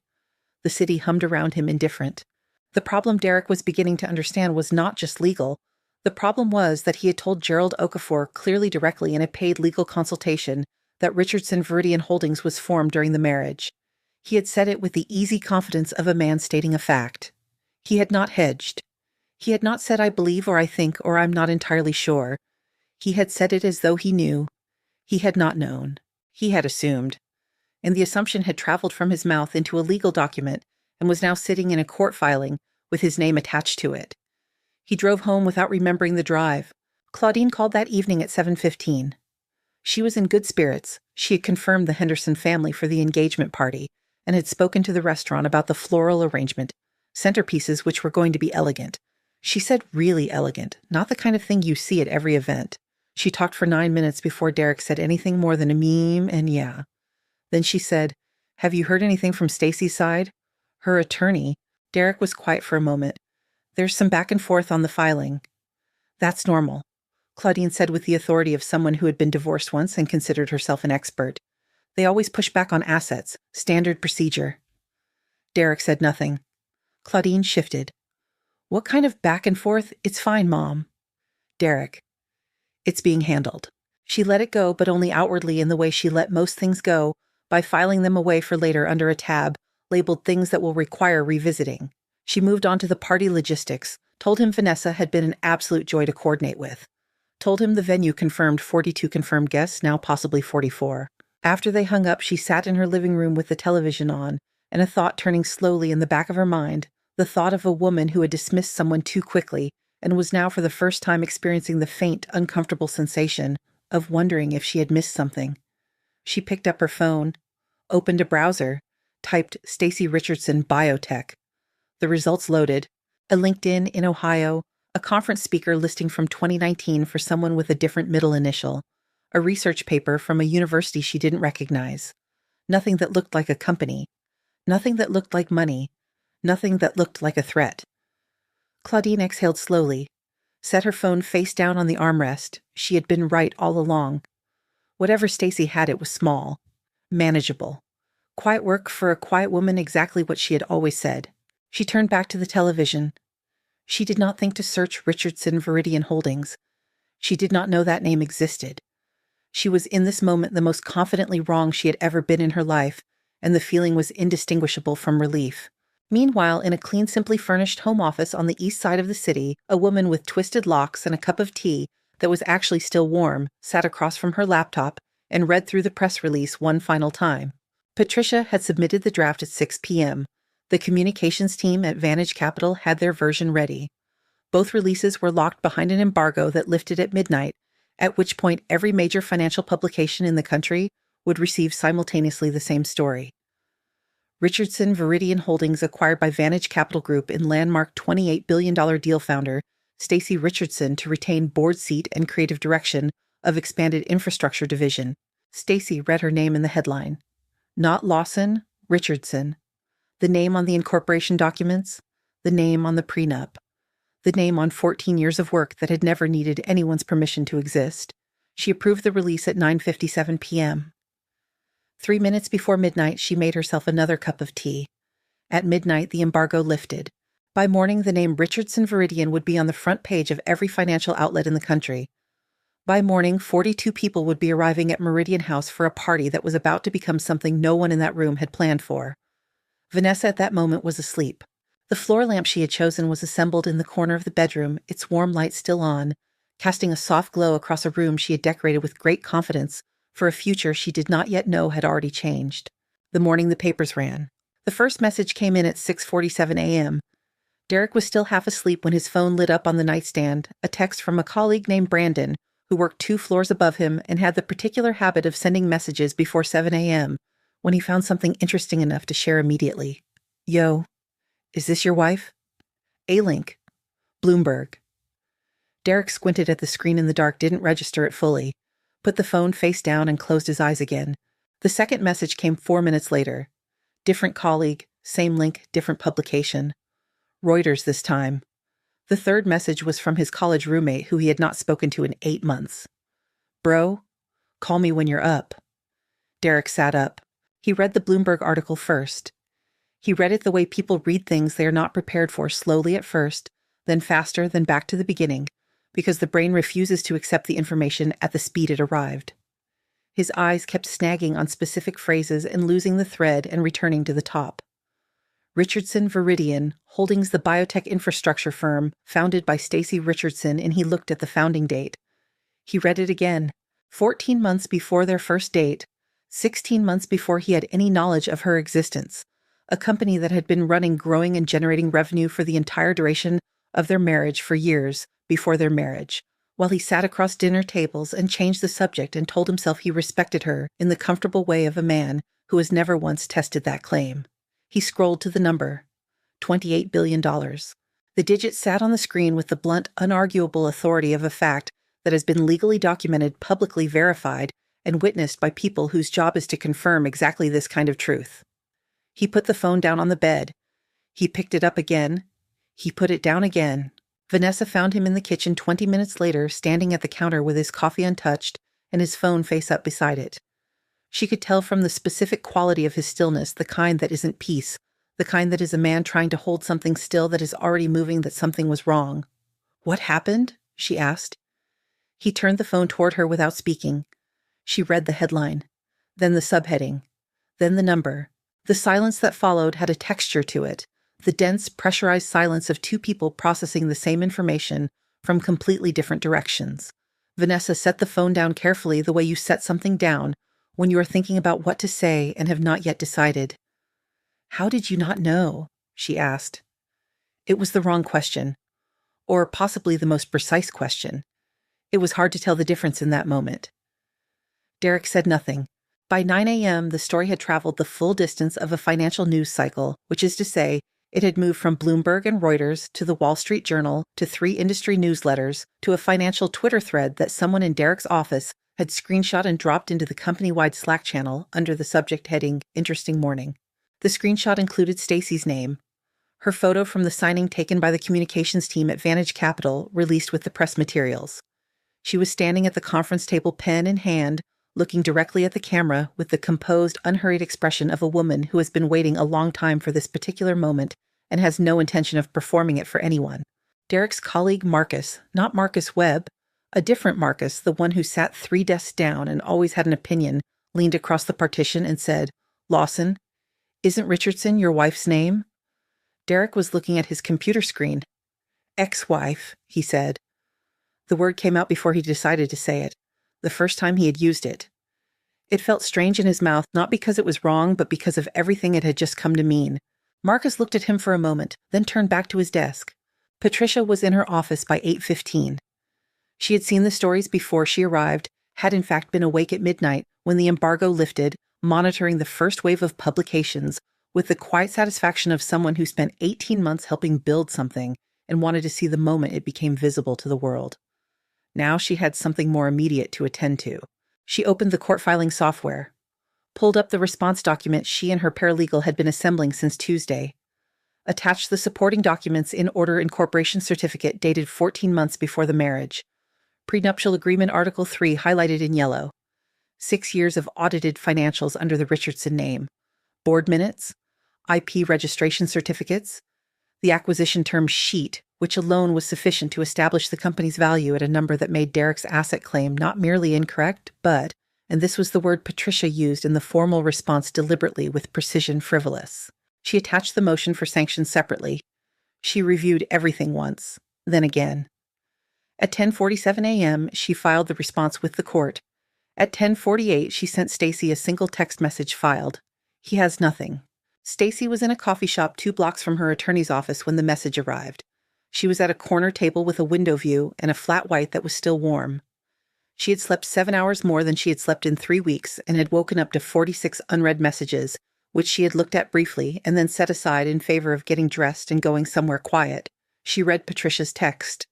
The city hummed around him indifferent. The problem Derek was beginning to understand was not just legal. The problem was that he had told Gerald Okafor clearly, directly, in a paid legal consultation that Richardson Viridian Holdings was formed during the marriage. He had said it with the easy confidence of a man stating a fact. He had not hedged. He had not said, "I believe," or "I think," or "I'm not entirely sure." He had said it as though he knew. He had not known. He had assumed. And the assumption had traveled from his mouth into a legal document and was now sitting in a court filing with his name attached to it. He drove home without remembering the drive. Claudine called that evening at 7:15. She was in good spirits. She had confirmed the Henderson family for the engagement party and had spoken to the restaurant about the floral arrangement, centerpieces which were going to be elegant. She said really elegant, not the kind of thing you see at every event. She talked for 9 minutes before Derek said anything more than a meme and yeah. Then she said, "Have you heard anything from Stacy's side?" Her attorney. Derek was quiet for a moment. "There's some back and forth on the filing." "That's normal," Claudine said with the authority of someone who had been divorced once and considered herself an expert. "They always push back on assets. Standard procedure." Derek said nothing. Claudine shifted. "What kind of back and forth? It's fine, Mom." Derek. "It's being handled." She let it go, but only outwardly, in the way she let most things go, by filing them away for later under a tab labeled "Things that will require revisiting." She moved on to the party logistics, told him Vanessa had been an absolute joy to coordinate with, told him the venue confirmed 42 confirmed guests, now possibly 44. After they hung up, she sat in her living room with the television on, and a thought turning slowly in the back of her mind, the thought of a woman who had dismissed someone too quickly and was now for the first time experiencing the faint, uncomfortable sensation of wondering if she had missed something. She picked up her phone, opened a browser, typed Stacy Richardson biotech. The results loaded. A LinkedIn in Ohio, a conference speaker listing from 2019 for someone with a different middle initial, a research paper from a university she didn't recognize. Nothing that looked like a company. Nothing that looked like money. Nothing that looked like a threat. Claudine exhaled slowly, set her phone face down on the armrest. She had been right all along. Whatever Stacy had, it was small, manageable. Quiet work for a quiet woman, exactly what she had always said. She turned back to the television. She did not think to search Richardson Viridian Holdings. She did not know that name existed. She was in this moment the most confidently wrong she had ever been in her life, and the feeling was indistinguishable from relief. Meanwhile, in a clean, simply furnished home office on the east side of the city, a woman with twisted locks and a cup of tea that was actually still warm sat across from her laptop and read through the press release one final time. Patricia had submitted the draft at 6 p.m. The communications team at Vantage Capital had their version ready. Both releases were locked behind an embargo that lifted at midnight, at which point every major financial publication in the country would receive simultaneously the same story. Richardson Viridian Holdings acquired by Vantage Capital Group in landmark $28 billion deal founder Stacey Richardson to retain board seat and creative direction of expanded infrastructure division. Stacey read her name in the headline. Not Lawson, Richardson. The name on the incorporation documents, the name on the prenup, the name on 14 years of work that had never needed anyone's permission to exist. She approved the release at 9:57 p.m. 3 minutes before midnight, she made herself another cup of tea. At midnight, the embargo lifted. By morning, the name Richardson Viridian would be on the front page of every financial outlet in the country. By morning, 42 people would be arriving at Meridian House for a party that was about to become something no one in that room had planned for. Vanessa at that moment was asleep. The floor lamp she had chosen was assembled in the corner of the bedroom, its warm light still on, casting a soft glow across a room she had decorated with great confidence for a future she did not yet know had already changed. The morning the papers ran. The first message came in at 6:47 a.m. Derek was still half asleep when his phone lit up on the nightstand, a text from a colleague named Brandon, who worked 2 floors above him and had the particular habit of sending messages before 7 a.m. when he found something interesting enough to share immediately. Yo, is this your wife? A-Link. Bloomberg. Derek squinted at the screen in the dark, didn't register it fully, put the phone face down and closed his eyes again. The second message came 4 minutes later. Different colleague, same link, different publication. Reuters this time. The third message was from his college roommate who he had not spoken to in 8 months. Bro, call me when you're up. Derek sat up. He read the Bloomberg article first. He read it the way people read things they are not prepared for, slowly at first, then faster, then back to the beginning, because the brain refuses to accept the information at the speed it arrived. His eyes kept snagging on specific phrases and losing the thread and returning to the top. Richardson Viridian, Holdings, the biotech infrastructure firm founded by Stacey Richardson, and he looked at the founding date. He read it again. 14 months before their first date, 16 months before he had any knowledge of her existence, a company that had been running, growing, and generating revenue for the entire duration of their marriage for years before their marriage, while he sat across dinner tables and changed the subject and told himself he respected her in the comfortable way of a man who has never once tested that claim. He scrolled to the number, $28 billion. The digit sat on the screen with the blunt, unarguable authority of a fact that has been legally documented, publicly verified, and witnessed by people whose job is to confirm exactly this kind of truth. He put the phone down on the bed. He picked it up again. He put it down again. Vanessa found him in the kitchen 20 minutes later, standing at the counter with his coffee untouched and his phone face up beside it. She could tell from the specific quality of his stillness, the kind that isn't peace, the kind that is a man trying to hold something still that is already moving, that something was wrong. What happened? She asked. He turned the phone toward her without speaking. She read the headline, then the subheading, then the number. The silence that followed had a texture to it, the dense, pressurized silence of 2 people processing the same information from completely different directions. Vanessa set the phone down carefully, the way you set something down when you are thinking about what to say and have not yet decided. How did you not know? She asked. It was the wrong question, or possibly the most precise question. It was hard to tell the difference in that moment. Derek said nothing. By 9 a.m., the story had traveled the full distance of a financial news cycle, which is to say, it had moved from Bloomberg and Reuters to the Wall Street Journal to 3 industry newsletters to a financial Twitter thread that someone in Derek's office had screenshot and dropped into the company-wide Slack channel under the subject heading, Interesting Morning. The screenshot included Stacey's name, her photo from the signing taken by the communications team at Vantage Capital, released with the press materials. She was standing at the conference table, pen in hand, looking directly at the camera with the composed, unhurried expression of a woman who has been waiting a long time for this particular moment and has no intention of performing it for anyone. Derek's colleague Marcus, not Marcus Webb, a different Marcus, the one who sat 3 desks down and always had an opinion, leaned across the partition and said, "Lawson, isn't Richardson your wife's name?" Derek was looking at his computer screen. Ex-wife, he said. The word came out before he decided to say it, the first time he had used it. It felt strange in his mouth, not because it was wrong, but because of everything it had just come to mean. Marcus looked at him for a moment, then turned back to his desk. Patricia was in her office by 8:15. She had seen the stories before she arrived, had in fact been awake at midnight when the embargo lifted, monitoring the first wave of publications, with the quiet satisfaction of someone who spent 18 months helping build something and wanted to see the moment it became visible to the world. Now she had something more immediate to attend to. She opened the court filing software, pulled up the response document she and her paralegal had been assembling since Tuesday, attached the supporting documents in order incorporation certificate dated 14 months before the marriage, prenuptial agreement Article 3 highlighted in yellow, 6 years of audited financials under the Richardson name, board minutes, IP registration certificates, the acquisition term sheet, which alone was sufficient to establish the company's value at a number that made Derek's asset claim not merely incorrect, but, and this was the word Patricia used in the formal response deliberately with precision, frivolous. She attached the motion for sanctions separately. She reviewed everything once, then again. At 10:47 a.m., she filed the response with the court. At 10:48, she sent Stacy a single text message filed. He has nothing. Stacy was in a coffee shop 2 blocks from her attorney's office when the message arrived. She was at a corner table with a window view and a flat white that was still warm. She had slept 7 hours more than she had slept in 3 weeks and had woken up to 46 unread messages, which she had looked at briefly and then set aside in favor of getting dressed and going somewhere quiet. She read Patricia's text,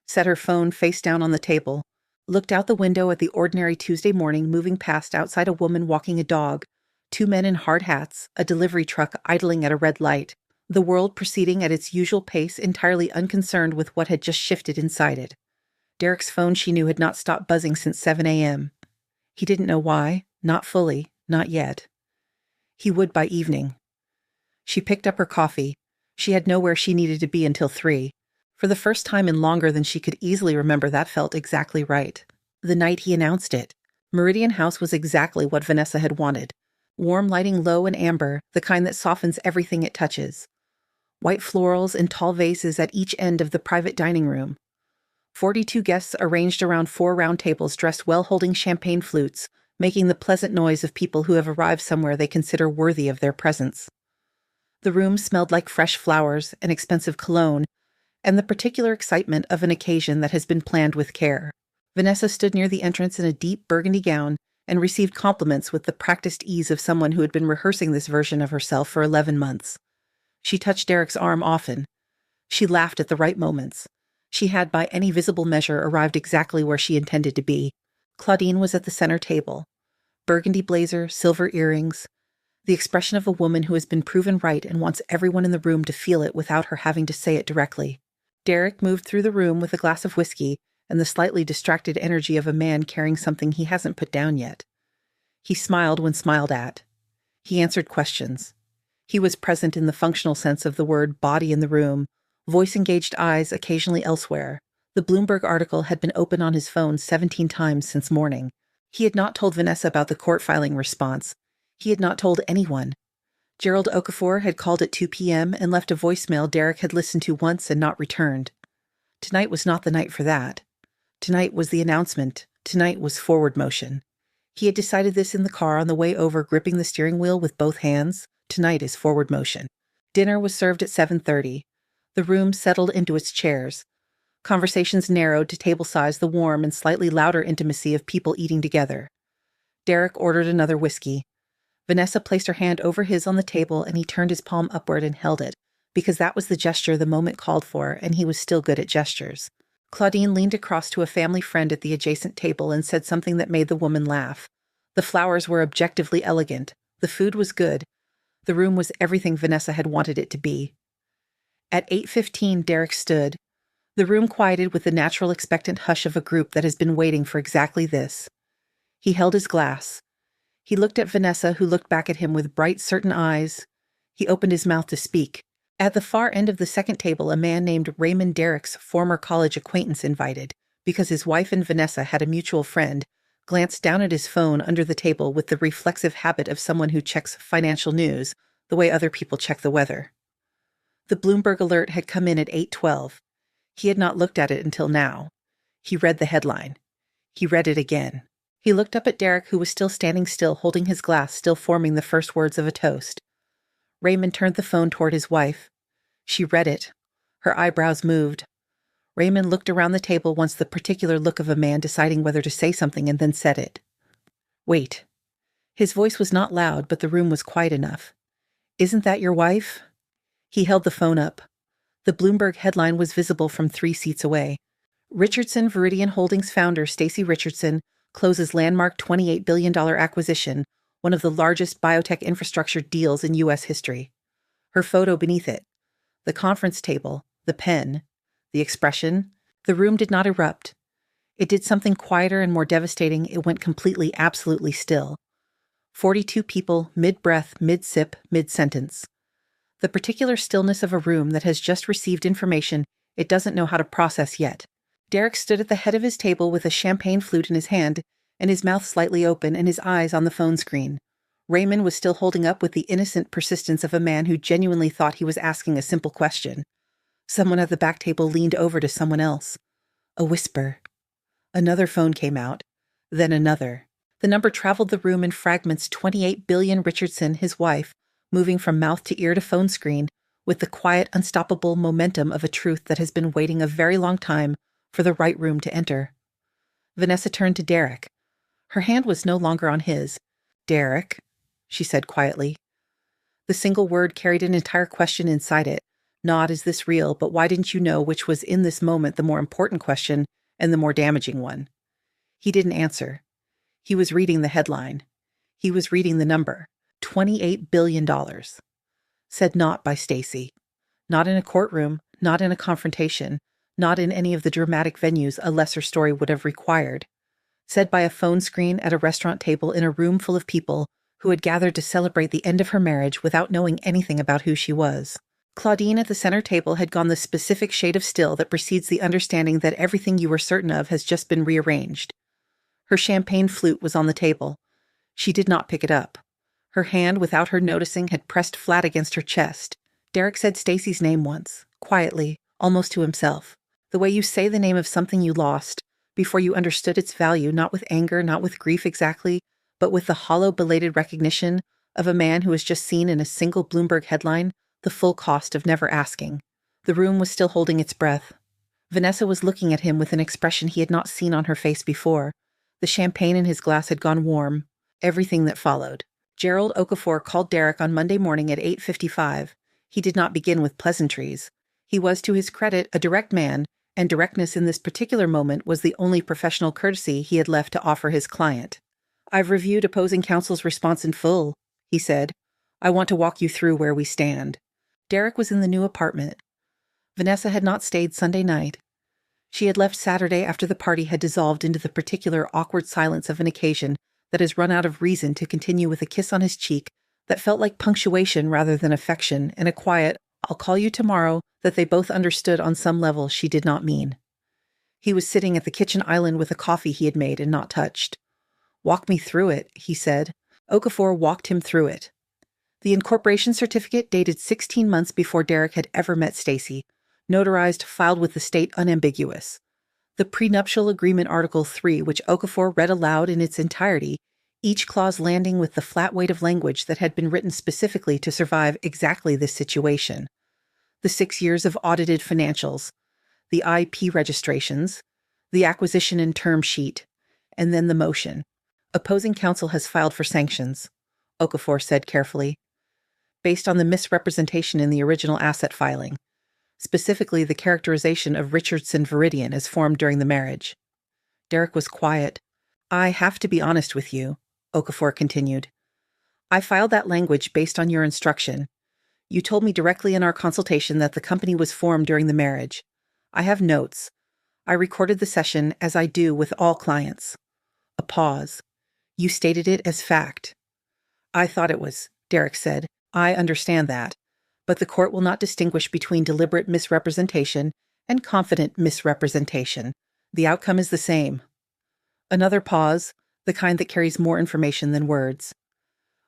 set her phone face down on the table, looked out the window at the ordinary Tuesday morning moving past outside a woman walking a dog, 2 men in hard hats, a delivery truck idling at a red light, the world proceeding at its usual pace entirely unconcerned with what had just shifted inside it. Derek's phone, she knew, had not stopped buzzing since 7 a.m. He didn't know why, not fully, not yet. He would by evening. She picked up her coffee. She had nowhere she needed to be until 3. For the first time in longer than she could easily remember, that felt exactly right. The night he announced it. Meridian House was exactly what Vanessa had wanted. Warm lighting, low and amber, the kind that softens everything it touches. White florals and tall vases at each end of the private dining room. 42 guests arranged around 4 round tables dressed well, holding champagne flutes, making the pleasant noise of people who have arrived somewhere they consider worthy of their presence. The room smelled like fresh flowers and expensive cologne, and the particular excitement of an occasion that has been planned with care. Vanessa stood near the entrance in a deep burgundy gown and received compliments with the practiced ease of someone who had been rehearsing this version of herself for 11 months. She touched Derek's arm often. She laughed at the right moments. She had, by any visible measure, arrived exactly where she intended to be. Claudine was at the center table. Burgundy blazer, silver earrings. The expression of a woman who has been proven right and wants everyone in the room to feel it without her having to say it directly. Derek moved through the room with a glass of whiskey and the slightly distracted energy of a man carrying something he hasn't put down yet. He smiled when smiled at. He answered questions. He was present in the functional sense of the word, body in the room, voice-engaged eyes occasionally elsewhere. The Bloomberg article had been open on his phone 17 times since morning. He had not told Vanessa about the court filing response. He had not told anyone. Gerald Okafor had called at 2 p.m. and left a voicemail Derek had listened to once and not returned. Tonight was not the night for that. Tonight was the announcement. Tonight was forward motion. He had decided this in the car on the way over, gripping the steering wheel with both hands. Tonight is forward motion. Dinner was served at 7:30. The room settled into its chairs. Conversations narrowed to table size, the warm and slightly louder intimacy of people eating together. Derek ordered another whiskey. Vanessa placed her hand over his on the table, and he turned his palm upward and held it, because that was the gesture the moment called for, and he was still good at gestures. Claudine leaned across to a family friend at the adjacent table and said something that made the woman laugh. The flowers were objectively elegant. The food was good. The room was everything Vanessa had wanted it to be. At 8:15, Derek stood. The room quieted with the natural expectant hush of a group that has been waiting for exactly this. He held his glass. He looked at Vanessa, who looked back at him with bright, certain eyes. He opened his mouth to speak. At the far end of the second table, a man named Raymond, Derek's former college acquaintance, invited, because his wife and Vanessa had a mutual friend, glanced down at his phone under the table with the reflexive habit of someone who checks financial news the way other people check the weather. The Bloomberg alert had come in at 8:12. He had not looked at it until now. He read the headline. He read it again. He looked up at Derek, who was still standing still, holding his glass, still forming the first words of a toast. Raymond turned the phone toward his wife. She read it. Her eyebrows moved. Raymond looked around the table, once the particular look of a man deciding whether to say something, and then said it. "Wait." His voice was not loud, but the room was quiet enough. "Isn't that your wife?" He held the phone up. The Bloomberg headline was visible from 3 seats away. Richardson Viridian Holdings founder Stacy Richardson closes landmark $28 billion acquisition, one of the largest biotech infrastructure deals in U.S. history. Her photo beneath it. The conference table, the pen, the expression. The room did not erupt. It did something quieter and more devastating. It went completely, absolutely still. 42 people, mid-breath, mid-sip, mid-sentence. The particular stillness of a room that has just received information it doesn't know how to process yet. Derek stood at the head of his table with a champagne flute in his hand and his mouth slightly open and his eyes on the phone screen. Raymond was still holding up with the innocent persistence of a man who genuinely thought he was asking a simple question. Someone at the back table leaned over to someone else. A whisper. Another phone came out. Then another. The number traveled the room in fragments. 28 billion. Richardson, his wife, moving from mouth to ear to phone screen, with the quiet, unstoppable momentum of a truth that has been waiting a very long time for the right room to enter. Vanessa turned to Derek. Her hand was no longer on his. "Derek," she said quietly. The single word carried an entire question inside it. Not "is this real," but "why didn't you know?" which was in this moment the more important question and the more damaging one. He didn't answer. He was reading the headline. He was reading the number. $28 billion. Said not by Stacy. Not in a courtroom, not in a confrontation, not in any of the dramatic venues a lesser story would have required. Said by a phone screen at a restaurant table in a room full of people who had gathered to celebrate the end of her marriage without knowing anything about who she was. Claudine at the center table had gone the specific shade of still that precedes the understanding that everything you were certain of has just been rearranged. Her champagne flute was on the table. She did not pick it up. Her hand, without her noticing, had pressed flat against her chest. Derek said Stacy's name once, quietly, almost to himself. The way you say the name of something you lost, before you understood its value, not with anger, not with grief exactly, but with the hollow, belated recognition of a man who has just seen in a single Bloomberg headline the full cost of never asking. The room was still holding its breath. Vanessa was looking at him with an expression he had not seen on her face before. The champagne in his glass had gone warm. Everything that followed. Gerald Okafor called Derek on Monday morning at 8:55. He did not begin with pleasantries. He was, to his credit, a direct man, and directness in this particular moment was the only professional courtesy he had left to offer his client. "I've reviewed opposing counsel's response in full," he said. "I want to walk you through where we stand." Derek was in the new apartment. Vanessa had not stayed Sunday night. She had left Saturday after the party had dissolved into the particular awkward silence of an occasion that has run out of reason to continue with a kiss on his cheek that felt like punctuation rather than affection, and a quiet, "I'll call you tomorrow," that they both understood on some level she did not mean. He was sitting at the kitchen island with a coffee he had made and not touched. "Walk me through it," he said. Okafor walked him through it. The incorporation certificate dated 16 months before Derek had ever met Stacy, notarized, filed with the state unambiguous. The prenuptial agreement Article 3, which Okafor read aloud in its entirety, each clause landing with the flat weight of language that had been written specifically to survive exactly this situation. The 6 years of audited financials, the IP registrations, the acquisition and term sheet, and then the motion. "Opposing counsel has filed for sanctions," Okafor said carefully, "based on the misrepresentation in the original asset filing. Specifically the characterization of Richardson Viridian as formed during the marriage." Derek was quiet. "I have to be honest with you," Okafor continued. "I filed that language based on your instruction. You told me directly in our consultation that the company was formed during the marriage. I have notes. I recorded the session as I do with all clients." A pause. "You stated it as fact." "I thought it was," Derek said. "I understand that. But the court will not distinguish between deliberate misrepresentation and confident misrepresentation. The outcome is the same." Another pause, the kind that carries more information than words.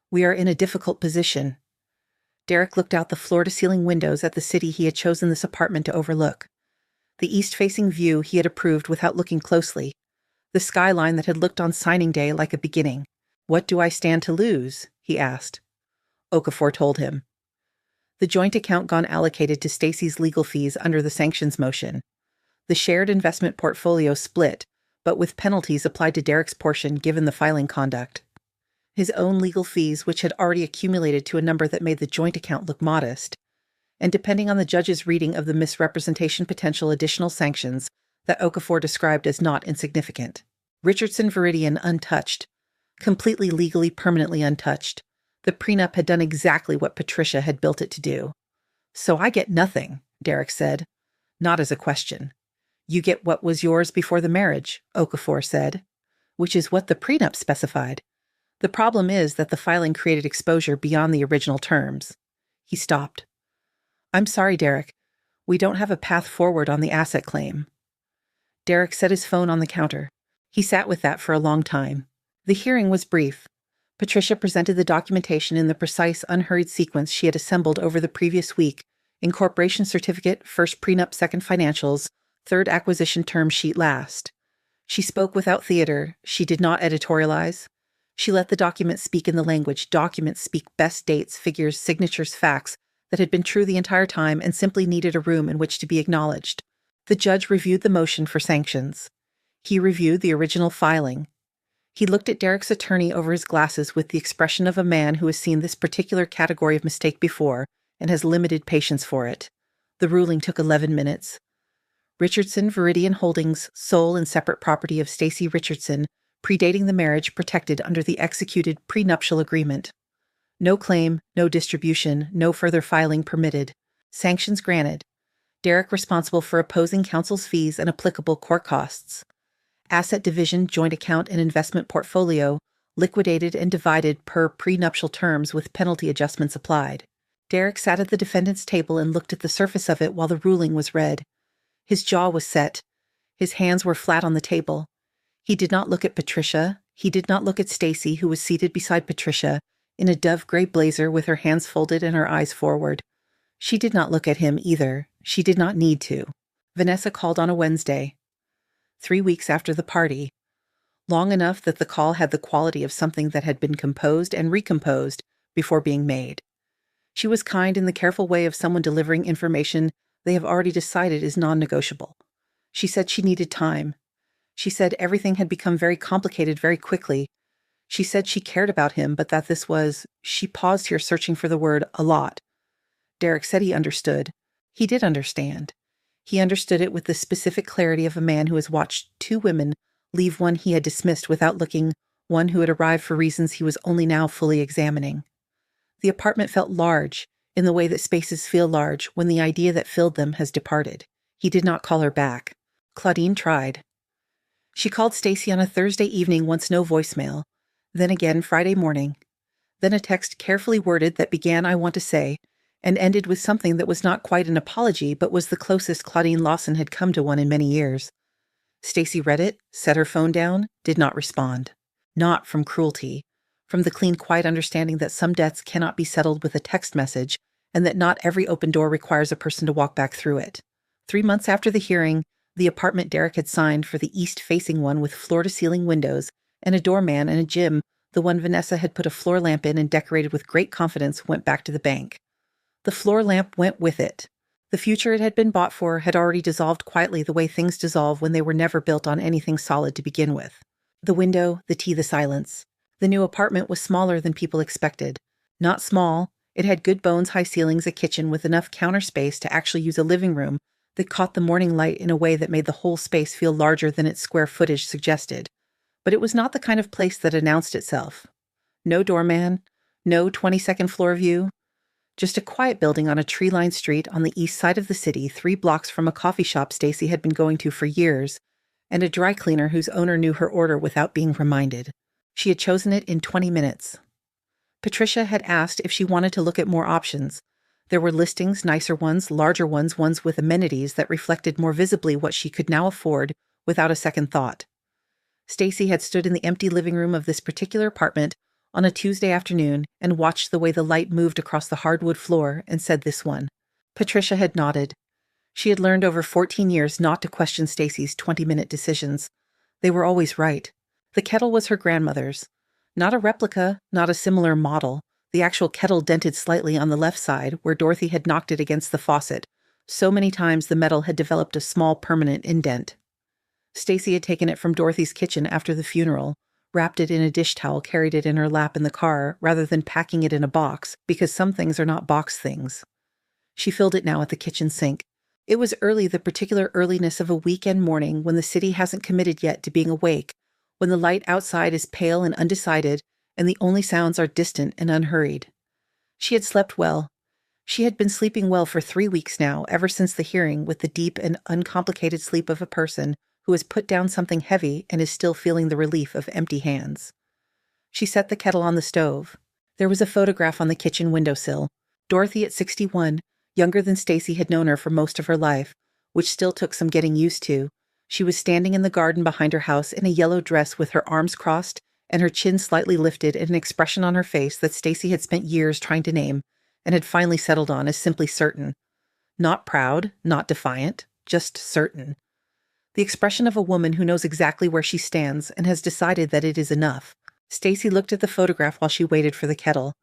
"We are in a difficult position." Derek looked out the floor-to-ceiling windows at the city he had chosen this apartment to overlook. The east-facing view he had approved without looking closely. The skyline that had looked on signing day like a beginning. "What do I stand to lose?" he asked. Okafor told him. The joint account gone allocated to Stacy's legal fees under the sanctions motion. The shared investment portfolio split, but with penalties applied to Derek's portion given the filing conduct. His own legal fees, which had already accumulated to a number that made the joint account look modest, and depending on the judge's reading of the misrepresentation potential additional sanctions that Okafor described as not insignificant. Richardson Viridian untouched, completely legally permanently untouched. The prenup had done exactly what Patricia had built it to do. "So I get nothing," Derek said. "Not as a question." "You get what was yours before the marriage," Okafor said, "which is what the prenup specified. The problem is that the filing created exposure beyond the original terms." He stopped. "I'm sorry, Derek. We don't have a path forward on the asset claim." Derek set his phone on the counter. He sat with that for a long time. The hearing was brief. Patricia presented the documentation in the precise, unhurried sequence she had assembled over the previous week: incorporation certificate, first prenup, second financials, third acquisition term sheet last. She spoke without theater. She did not editorialize. She let the document speak in the language documents speak: best dates, figures, signatures, facts that had been true the entire time and simply needed a room in which to be acknowledged. The judge reviewed the motion for sanctions. He reviewed the original filing. He looked at Derek's attorney over his glasses with the expression of a man who has seen this particular category of mistake before and has limited patience for it. The ruling took 11 minutes. Richardson Viridian Holdings, sole and separate property of Stacy Richardson, predating the marriage, protected under the executed prenuptial agreement. No claim, no distribution, no further filing permitted. Sanctions granted. Derek responsible for opposing counsel's fees and applicable court costs. Asset division, joint account, and investment portfolio liquidated and divided per prenuptial terms with penalty adjustments applied. Derek sat at the defendant's table and looked at the surface of it while the ruling was read. His jaw was set. His hands were flat on the table. He did not look at Patricia. He did not look at Stacy, who was seated beside Patricia, in a dove-gray blazer with her hands folded and her eyes forward. She did not look at him either. She did not need to. Vanessa called on a Wednesday, 3 weeks after the party, long enough that the call had the quality of something that had been composed and recomposed before being made. She was kind in the careful way of someone delivering information they have already decided is non-negotiable. She said she needed time. She said everything had become very complicated very quickly. She said she cared about him, but that this was, she paused here searching for the word, a lot. Derek said he understood. He did understand. He understood it with the specific clarity of a man who has watched 2 women leave one he had dismissed without looking, one who had arrived for reasons he was only now fully examining. The apartment felt large, in the way that spaces feel large when the idea that filled them has departed. He did not call her back. Claudine tried. She called Stacy on a Thursday evening, once no voicemail, then again Friday morning, then a text carefully worded that began "I want to say," and ended with something that was not quite an apology but was the closest Claudine Lawson had come to one in many years. Stacy read it, set her phone down, did not respond. Not from cruelty, from the clean, quiet understanding that some debts cannot be settled with a text message and that not every open door requires a person to walk back through it. 3 months after the hearing, the apartment Derek had signed for the east-facing one with floor-to-ceiling windows and a doorman and a gym, the one Vanessa had put a floor lamp in and decorated with great confidence, went back to the bank. The floor lamp went with it. The future it had been bought for had already dissolved quietly the way things dissolve when they were never built on anything solid to begin with. The window, the tea, the silence. The new apartment was smaller than people expected. Not small. It had good bones, high ceilings, a kitchen with enough counter space to actually use a living room that caught the morning light in a way that made the whole space feel larger than its square footage suggested. But it was not the kind of place that announced itself. No doorman, no 22nd floor view. Just a quiet building on a tree-lined street on the east side of the city, 3 blocks from a coffee shop Stacy had been going to for years, and a dry cleaner whose owner knew her order without being reminded. She had chosen it in 20 minutes. Patricia had asked if she wanted to look at more options. There were listings, nicer ones, larger ones, ones with amenities that reflected more visibly what she could now afford without a second thought. Stacy had stood in the empty living room of this particular apartment, on a Tuesday afternoon and watched the way the light moved across the hardwood floor and said this one. Patricia had nodded. She had learned over 14 years not to question Stacy's 20-minute decisions. They were always right. The kettle was her grandmother's. Not a replica, not a similar model. The actual kettle dented slightly on the left side where Dorothy had knocked it against the faucet. So many times the metal had developed a small permanent indent. Stacy had taken it from Dorothy's kitchen after the funeral, wrapped it in a dish towel, carried it in her lap in the car, rather than packing it in a box, because some things are not box things. She filled it now at the kitchen sink. It was early, the particular earliness of a weekend morning when the city hasn't committed yet to being awake, when the light outside is pale and undecided, and the only sounds are distant and unhurried. She had slept well. She had been sleeping well for 3 weeks now, ever since the hearing, with the deep and uncomplicated sleep of a person who has put down something heavy and is still feeling the relief of empty hands. She set the kettle on the stove. There was a photograph on the kitchen windowsill. Dorothy at 61, younger than Stacy had known her for most of her life, which still took some getting used to. She was standing in the garden behind her house in a yellow dress with her arms crossed and her chin slightly lifted and an expression on her face that Stacy had spent years trying to name and had finally settled on as simply certain. Not proud, not defiant, just certain. The expression of a woman who knows exactly where she stands and has decided that it is enough. Stacy looked at the photograph while she waited for the kettle.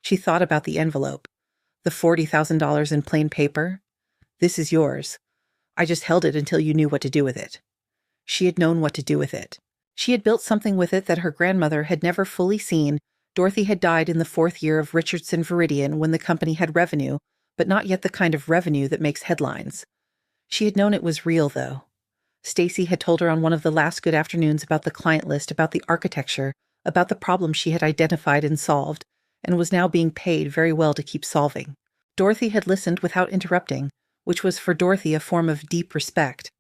She thought about the envelope. The $40,000 in plain paper. This is yours. I just held it until you knew what to do with it. She had known what to do with it. She had built something with it that her grandmother had never fully seen. Dorothy had died in the 4th year of Richardson Viridian when the company had revenue, but not yet the kind of revenue that makes headlines. She had known it was real, though. Stacy had told her on one of the last good afternoons about the client list, about the architecture, about the problems she had identified and solved, and was now being paid very well to keep solving. Dorothy had listened without interrupting, which was for Dorothy a form of deep respect.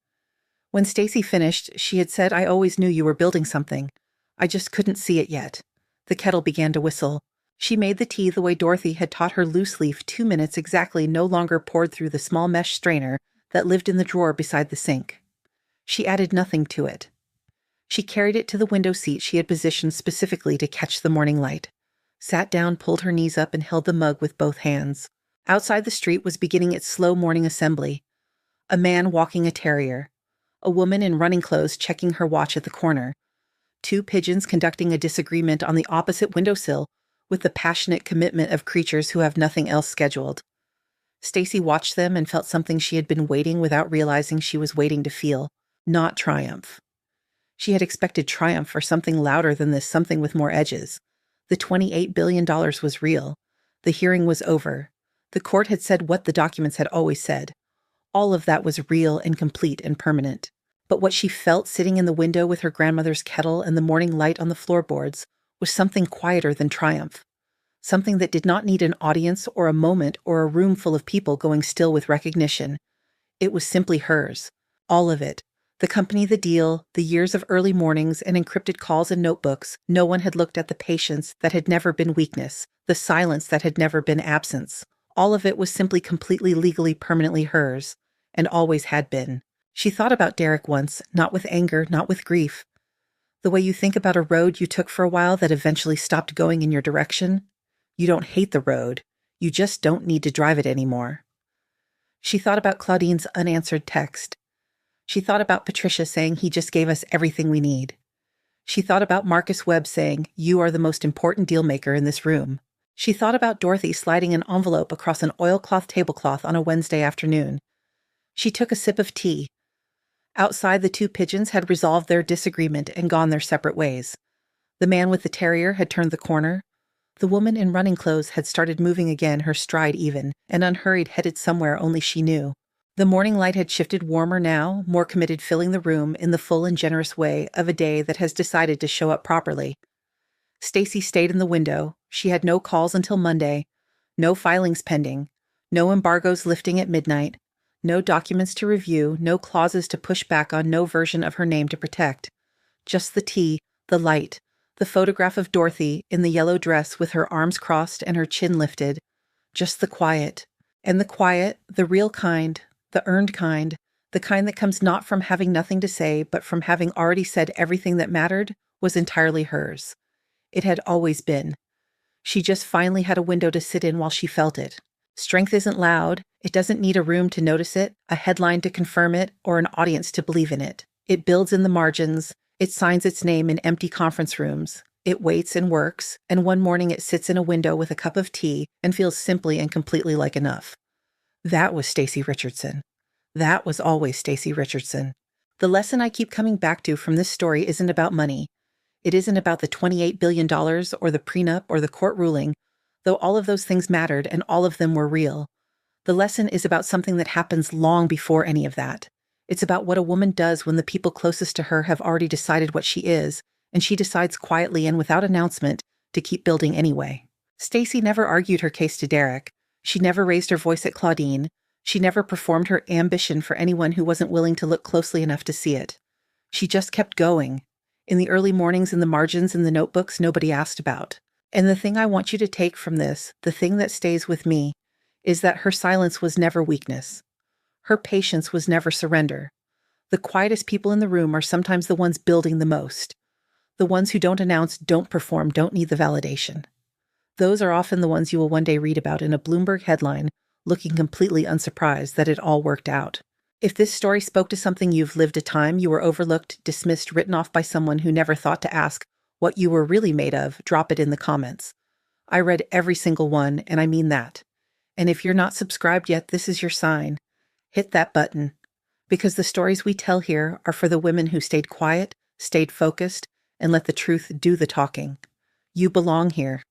When Stacy finished, she had said, "I always knew you were building something. I just couldn't see it yet." The kettle began to whistle. She made the tea the way Dorothy had taught her loose leaf 2 minutes exactly, no longer poured through the small mesh strainer that lived in the drawer beside the sink. She added nothing to it. She carried it to the window seat she had positioned specifically to catch the morning light, sat down, pulled her knees up, and held the mug with both hands. Outside the street was beginning its slow morning assembly. A man walking a terrier. A woman in running clothes checking her watch at the corner. 2 pigeons conducting a disagreement on the opposite windowsill with the passionate commitment of creatures who have nothing else scheduled. Stacy watched them and felt something she had been waiting without realizing she was waiting to feel. Not triumph. She had expected triumph or something louder than this, something with more edges. The $28 billion was real. The hearing was over. The court had said what the documents had always said. All of that was real and complete and permanent. But what she felt sitting in the window with her grandmother's kettle and the morning light on the floorboards was something quieter than triumph. Something that did not need an audience or a moment or a room full of people going still with recognition. It was simply hers. All of it. The company, the deal, the years of early mornings and encrypted calls and notebooks. No one had looked at the patience that had never been weakness, the silence that had never been absence. All of it was simply completely legally permanently hers, and always had been. She thought about Derek once, not with anger, not with grief. The way you think about a road you took for a while that eventually stopped going in your direction. You don't hate the road. You just don't need to drive it anymore. She thought about Claudine's unanswered text. She thought about Patricia saying he just gave us everything we need. She thought about Marcus Webb saying, "You are the most important deal maker in this room." She thought about Dorothy sliding an envelope across an oilcloth tablecloth on a Wednesday afternoon. She took a sip of tea. Outside, the 2 pigeons had resolved their disagreement and gone their separate ways. The man with the terrier had turned the corner. The woman in running clothes had started moving again, her stride even, and unhurried, headed somewhere only she knew. The morning light had shifted warmer now, more committed, filling the room in the full and generous way of a day that has decided to show up properly. Stacy stayed in the window. She had no calls until Monday, no filings pending, no embargoes lifting at midnight, no documents to review, no clauses to push back on, no version of her name to protect. Just the tea, the light, the photograph of Dorothy in the yellow dress with her arms crossed and her chin lifted. Just the quiet. And the quiet, the real kind, the earned kind, the kind that comes not from having nothing to say, but from having already said everything that mattered, was entirely hers. It had always been. She just finally had a window to sit in while she felt it. Strength isn't loud. It doesn't need a room to notice it, a headline to confirm it, or an audience to believe in it. It builds in the margins. It signs its name in empty conference rooms. It waits and works, and one morning it sits in a window with a cup of tea and feels simply and completely like enough. That was Stacey Richardson. That was always Stacey Richardson. The lesson I keep coming back to from this story isn't about money. It isn't about the $28 billion or the prenup or the court ruling, though all of those things mattered and all of them were real. The lesson is about something that happens long before any of that. It's about what a woman does when the people closest to her have already decided what she is, and she decides quietly and without announcement to keep building anyway. Stacey never argued her case to Derek. She never raised her voice at Claudine. She never performed her ambition for anyone who wasn't willing to look closely enough to see it. She just kept going. In the early mornings, in the margins, in the notebooks nobody asked about. And the thing I want you to take from this, the thing that stays with me, is that her silence was never weakness. Her patience was never surrender. The quietest people in the room are sometimes the ones building the most. The ones who don't announce, don't perform, don't need the validation. Those are often the ones you will one day read about in a Bloomberg headline, looking completely unsurprised that it all worked out. If this story spoke to something you've lived a time, you were overlooked, dismissed, written off by someone who never thought to ask what you were really made of, drop it in the comments. I read every single one, and I mean that. And if you're not subscribed yet, this is your sign. Hit that button. Because the stories we tell here are for the women who stayed quiet, stayed focused, and let the truth do the talking. You belong here.